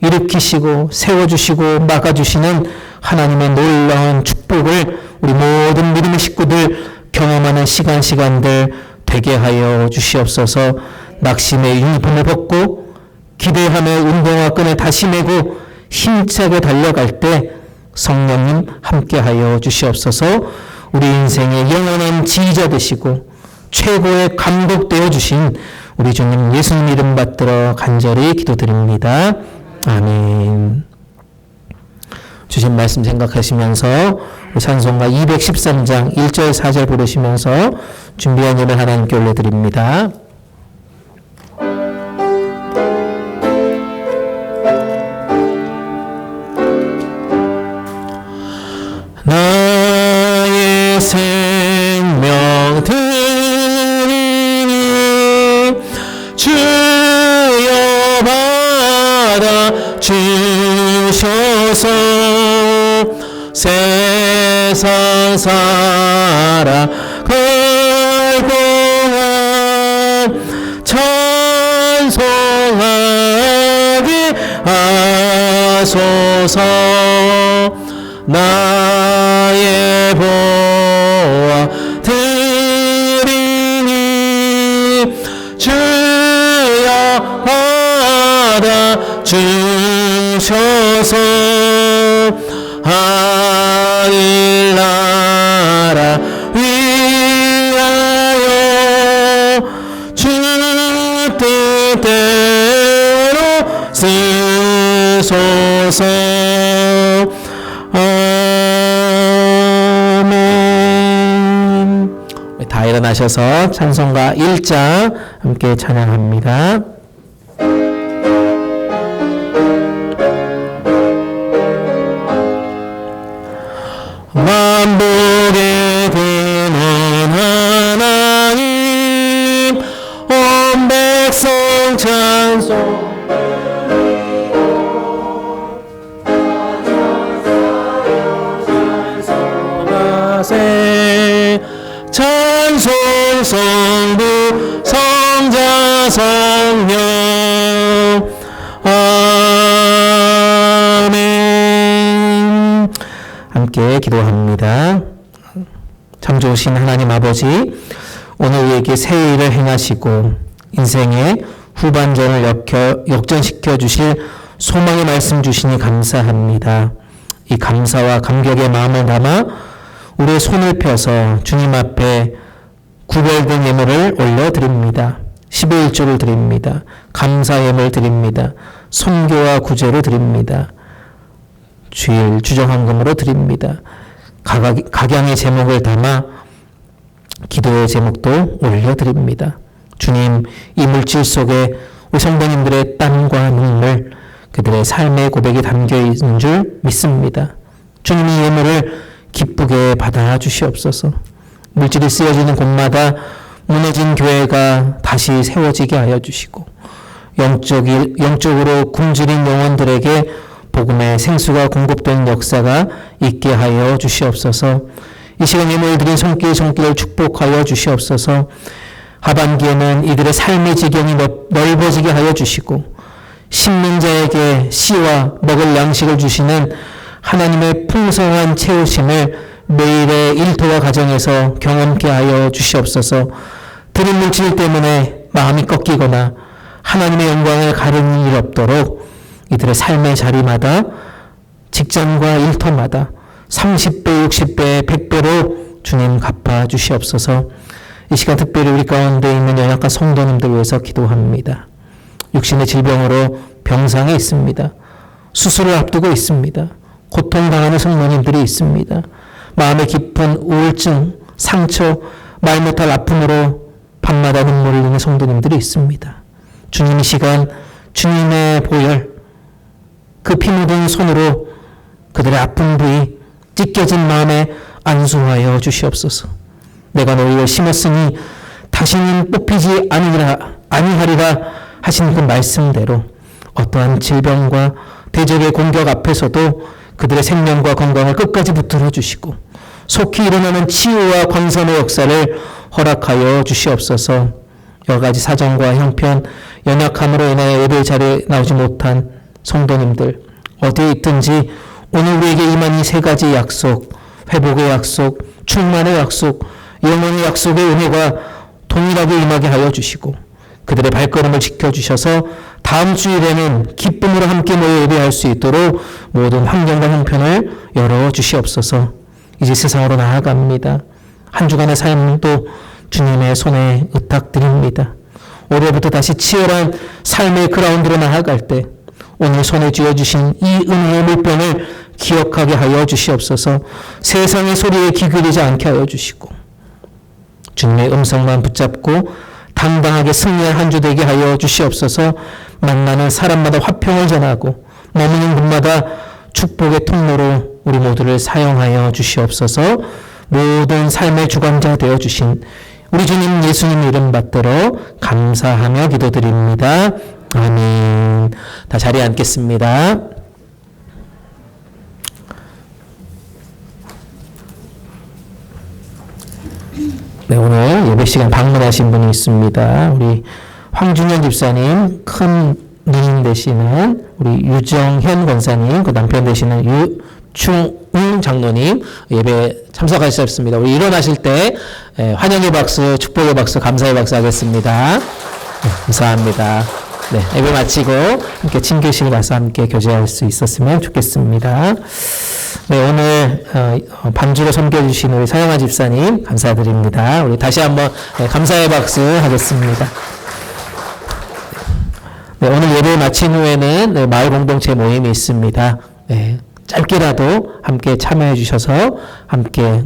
일으키시고 세워주시고 막아주시는 하나님의 놀라운 축복을 우리 모든 믿음의 식구들 경험하는 시간들 되게 하여 주시옵소서. 낙심의 유니폼을 벗고 기대함의 운동화 끈을 다시 메고 힘차게 달려갈 때 성령님 함께하여 주시옵소서. 우리 인생의 영원한 지휘자 되시고 최고의 감독 되어 주신 우리 주님 예수님 이름 받들어 간절히 기도드립니다. 아멘. 주신 말씀 생각하시면서 찬송가 213장 1절 4절 부르시면서 준비한 예배 하나님께 올려드립니다. 나의 생명 드리니 주여 받아 주셔서 세상 살아 걸고한 찬송하게 하소서. 나의 보아 드리니 주여 받아 주셔서 하늘나라 위하여 주 뜻대로 쓰소서. 아멘. 다 일어나셔서 찬송가 1장 함께 찬양합니다. 만복의 근원 하나님 온 백성 찬송 찬송 성부 성자 성령 아멘. 함께 기도합니다. 참 좋으신 하나님 아버지, 오늘 우리에게 새 일을 행하시고 인생의 후반전을 역전시켜 주실 소망의 말씀 주시니 감사합니다. 이 감사와 감격의 마음을 담아 우리의 손을 펴서 주님 앞에 구별된 예물을 올려드립니다. 11조를 드립니다. 감사 예물 드립니다. 선교와 구제로 드립니다. 주일 주정헌금으로 드립니다. 각양의 제목을 담아 기도의 제목도 올려드립니다. 주님, 이 물질 속에 우리 성도님들의 땀과 눈물, 그들의 삶의 고백이 담겨 있는 줄 믿습니다. 주님, 이 예물을 기쁘게 받아 주시옵소서. 물질이 쓰여지는 곳마다 무너진 교회가 다시 세워지게 하여 주시고 영적으로 굶주린 영혼들에게 복음의 생수가 공급되는 역사가 있게 하여 주시옵소서. 이 시간 예물을 드린 손길 축복하여 주시옵소서. 하반기에는 이들의 삶의 지경이 넓어지게 하여 주시고 심는 자에게 씨와 먹을 양식을 주시는 하나님의 풍성한 채우심을 매일의 일터와 가정에서 경험케 하여 주시옵소서. 들은 물질 때문에 마음이 꺾이거나 하나님의 영광을 가르는 일 없도록 이들의 삶의 자리마다 직장과 일터마다 30배, 60배, 100배로 주님 갚아 주시옵소서. 이 시간 특별히 우리 가운데 있는 연약한 성도님들 위해서 기도합니다. 육신의 질병으로 병상에 있습니다. 수술을 앞두고 있습니다. 고통당하는 성도님들이 있습니다. 마음에 깊은 우울증, 상처, 말 못할 아픔으로 밤마다 눈물을 흘리는 성도님들이 있습니다. 주님 이 시간 주님의 보혈, 그 피 묻은 손으로 그들의 아픈 부위, 찢겨진 마음에 안수하여 주시옵소서. 내가 너희를 심었으니 다시는 뽑히지 아니하리라 하신 그 말씀대로 어떠한 질병과 대적의 공격 앞에서도 그들의 생명과 건강을 끝까지 붙들어 주시고 속히 일어나는 치유와 광선의 역사를 허락하여 주시옵소서. 여러 가지 사정과 형편, 연약함으로 인하여 예배 자리에 나오지 못한 성도님들 어디에 있든지 오늘 우리에게 임한 이 세 가지 약속, 회복의 약속, 충만의 약속, 영원의 약속의 은혜가 동일하게 임하게 하여 주시고 그들의 발걸음을 지켜주셔서 다음 주일에는 기쁨으로 함께 모여 예배할 수 있도록 모든 환경과 형편을 열어주시옵소서. 이제 세상으로 나아갑니다. 한 주간의 삶도 주님의 손에 의탁드립니다. 올해부터 다시 치열한 삶의 그라운드로 나아갈 때 오늘 손에 쥐어주신 이 은혜의 물병을 기억하게 하여 주시옵소서. 세상의 소리에 귀 기울이지 않게 하여 주시고 주님의 음성만 붙잡고 당당하게 승리할 한 주 되게 하여 주시옵소서. 만나는 사람마다 화평을 전하고 머무는 곳마다 축복의 통로로 우리 모두를 사용하여 주시옵소서. 모든 삶의 주관자 되어주신 우리 주님 예수님 이름 받들어 감사하며 기도드립니다. 아멘. 다 자리에 앉겠습니다. 네, 오늘 예배 시간 방문하신 분이 있습니다. 우리 황준현 집사님, 큰 누님 되시는 우리 유정현 권사님, 그 남편 되시는 유충웅 장로님 예배 참석하셨습니다. 우리 일어나실 때 환영의 박수, 축복의 박수, 감사의 박수 하겠습니다. 네, 감사합니다. 네, 예배 마치고 함께 친교실 가서 함께 교제할 수 있었으면 좋겠습니다. 네, 오늘 반주로 섬겨주신 우리 서영아 집사님 감사드립니다. 우리 다시 한번 감사의 박수 하겠습니다. 네, 오늘 예배 마친 후에는 마을 공동체 모임이 있습니다. 네, 짧게라도 함께 참여해 주셔서 함께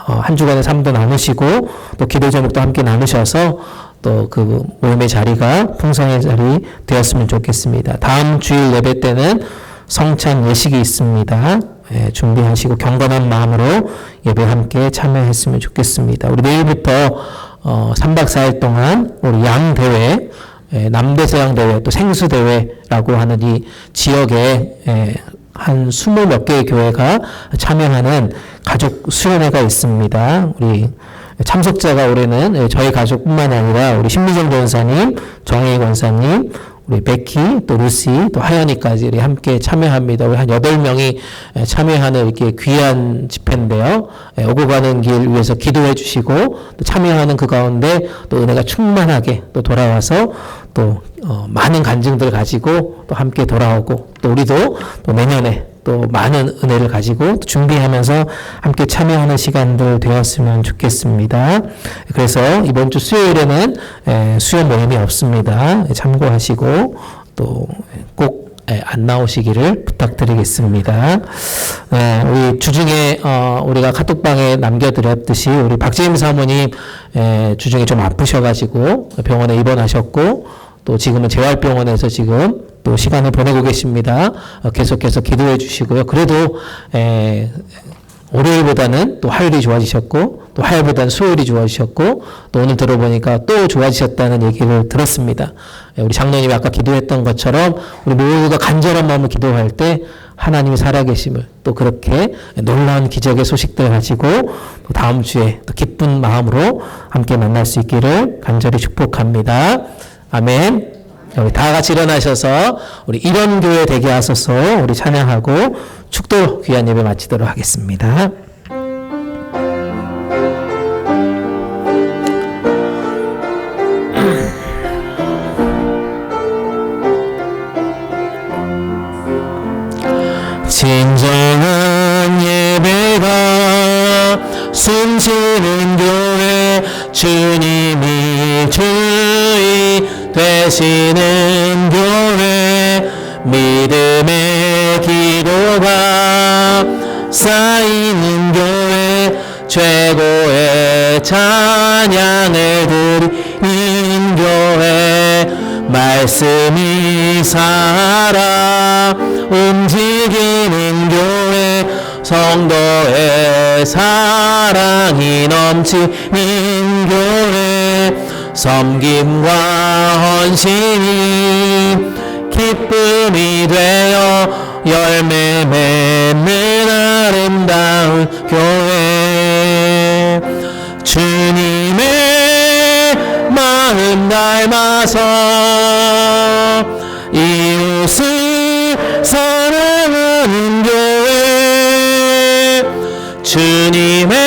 한 주간의 삶도 나누시고 또 기도 제목도 함께 나누셔서 또 그 모임의 자리가 풍성의 자리 되었으면 좋겠습니다. 다음 주일 예배 때는 성찬 예식이 있습니다. 예, 준비하시고 경건한 마음으로 예배 함께 참여했으면 좋겠습니다. 우리 내일부터 3박 4일 동안 우리 양대회, 남대서양 대회, 또 생수대회라고 하는 이 지역에 한 20몇 개의 교회가 참여하는 가족 수련회가 있습니다. 우리 참석자가 올해는 저희 가족뿐만 아니라 우리 신미정 권사님, 정혜희 권사님, 우리 베키, 또 루시, 또 하연이까지 함께 참여합니다. 우리 한 8명이 참여하는 이렇게 귀한 집회인데요. 오고 가는 길 위해서 기도해 주시고, 또 참여하는 그 가운데 또 은혜가 충만하게 또 돌아와서 또 많은 간증들을 가지고 또 함께 돌아오고, 또 우리도 또 내년에 또 많은 은혜를 가지고 준비하면서 함께 참여하는 시간들 되었으면 좋겠습니다. 그래서 이번 주 수요일에는 수요 모임이 없습니다. 참고하시고 또 꼭 안 나오시기를 부탁드리겠습니다. 우리 주중에 우리가 카톡방에 남겨드렸듯이 우리 박재임 사모님 주중에 좀 아프셔가지고 병원에 입원하셨고 또 지금은 재활병원에서 지금 또 시간을 보내고 계십니다. 계속해서 기도해 주시고요. 그래도 월요일보다는 또 화요일이 좋아지셨고, 또 화요일보다는 수요일이 좋아지셨고, 또 오늘 들어보니까 또 좋아지셨다는 얘기를 들었습니다. 우리 장로님이 아까 기도했던 것처럼 우리 모두가 간절한 마음으로 기도할 때 하나님이 살아계심을, 또 그렇게 놀라운 기적의 소식들을 가지고 또 다음 주에 또 기쁜 마음으로 함께 만날 수 있기를 간절히 축복합니다. 아멘. 우리 다 같이 일어나셔서 우리 이런 교회 되게 하소서 우리 찬양하고 축도 귀한 예배 마치도록 하겠습니다. 진정한 예배가 숨쉬는 교회, 주님이 주의 되시는 교회, 믿음의 기도가 쌓이는 교회, 최고의 찬양을 드리는 교회, 말씀이 살아 움직이는 교회, 성도의 사랑이 넘치는 교회, 섬김과 헌신이 기쁨이 되어 열매 맺는 아름다운 교회, 주님의 마음 닮아서 이웃을 사랑하는 교회, 주님의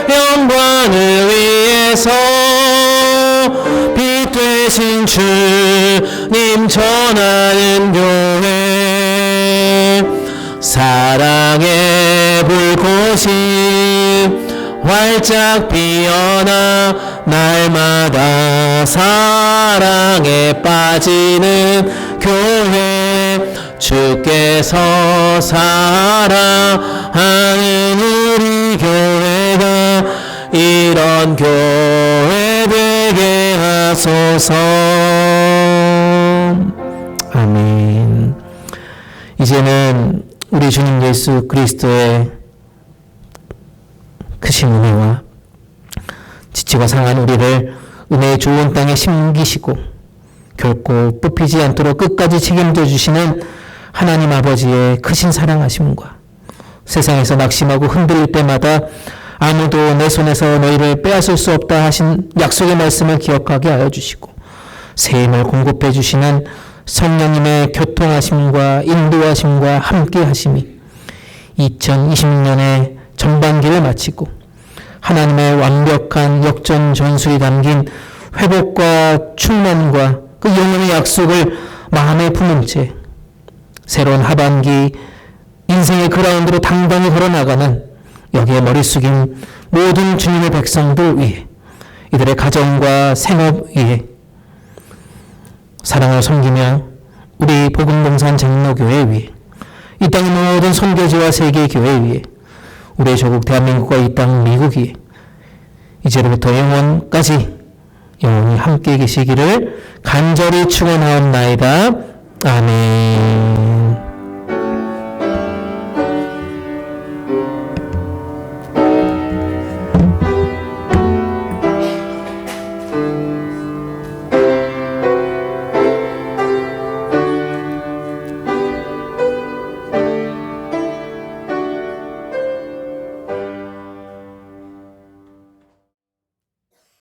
영광을 위해서 빛 되신 주님 전하는 교회, 사랑의 불꽃이 활짝 피어나 날마다 사랑에 빠지는 교회, 주께서 사랑하는 우리 교회가 이런 교회 되게 하소서. 아멘. 이제는 우리 주님 예수 그리스도의 크신 은혜와 지치고 상한 우리를 은혜의 좋은 땅에 심기시고 결코 뽑히지 않도록 끝까지 책임져 주시는 하나님 아버지의 크신 사랑하심과 세상에서 낙심하고 흔들릴 때마다 아무도 내 손에서 너희를 빼앗을 수 없다 하신 약속의 말씀을 기억하게 하여 주시고 새 힘을 공급해 주시는 성령님의 교통하심과 인도하심과 함께 하심이 2026년의 전반기를 마치고 하나님의 완벽한 역전 전술이 담긴 회복과 충만과 그 영원의 약속을 마음에 품은 채 새로운 하반기 인생의 그라운드로 당당히 걸어나가는 여기에 머리 숙인 모든 주님의 백성들 위해 이들의 가정과 생업 위해 사랑을 섬기며 우리 복음동산 장로교회 위해 이 땅의 모든 선교지와 세계교회 위해 우리의 조국 대한민국과 이 땅 미국이 이제로부터 영원까지 영원히 함께 계시기를 간절히 축원하옵나이다. 아멘.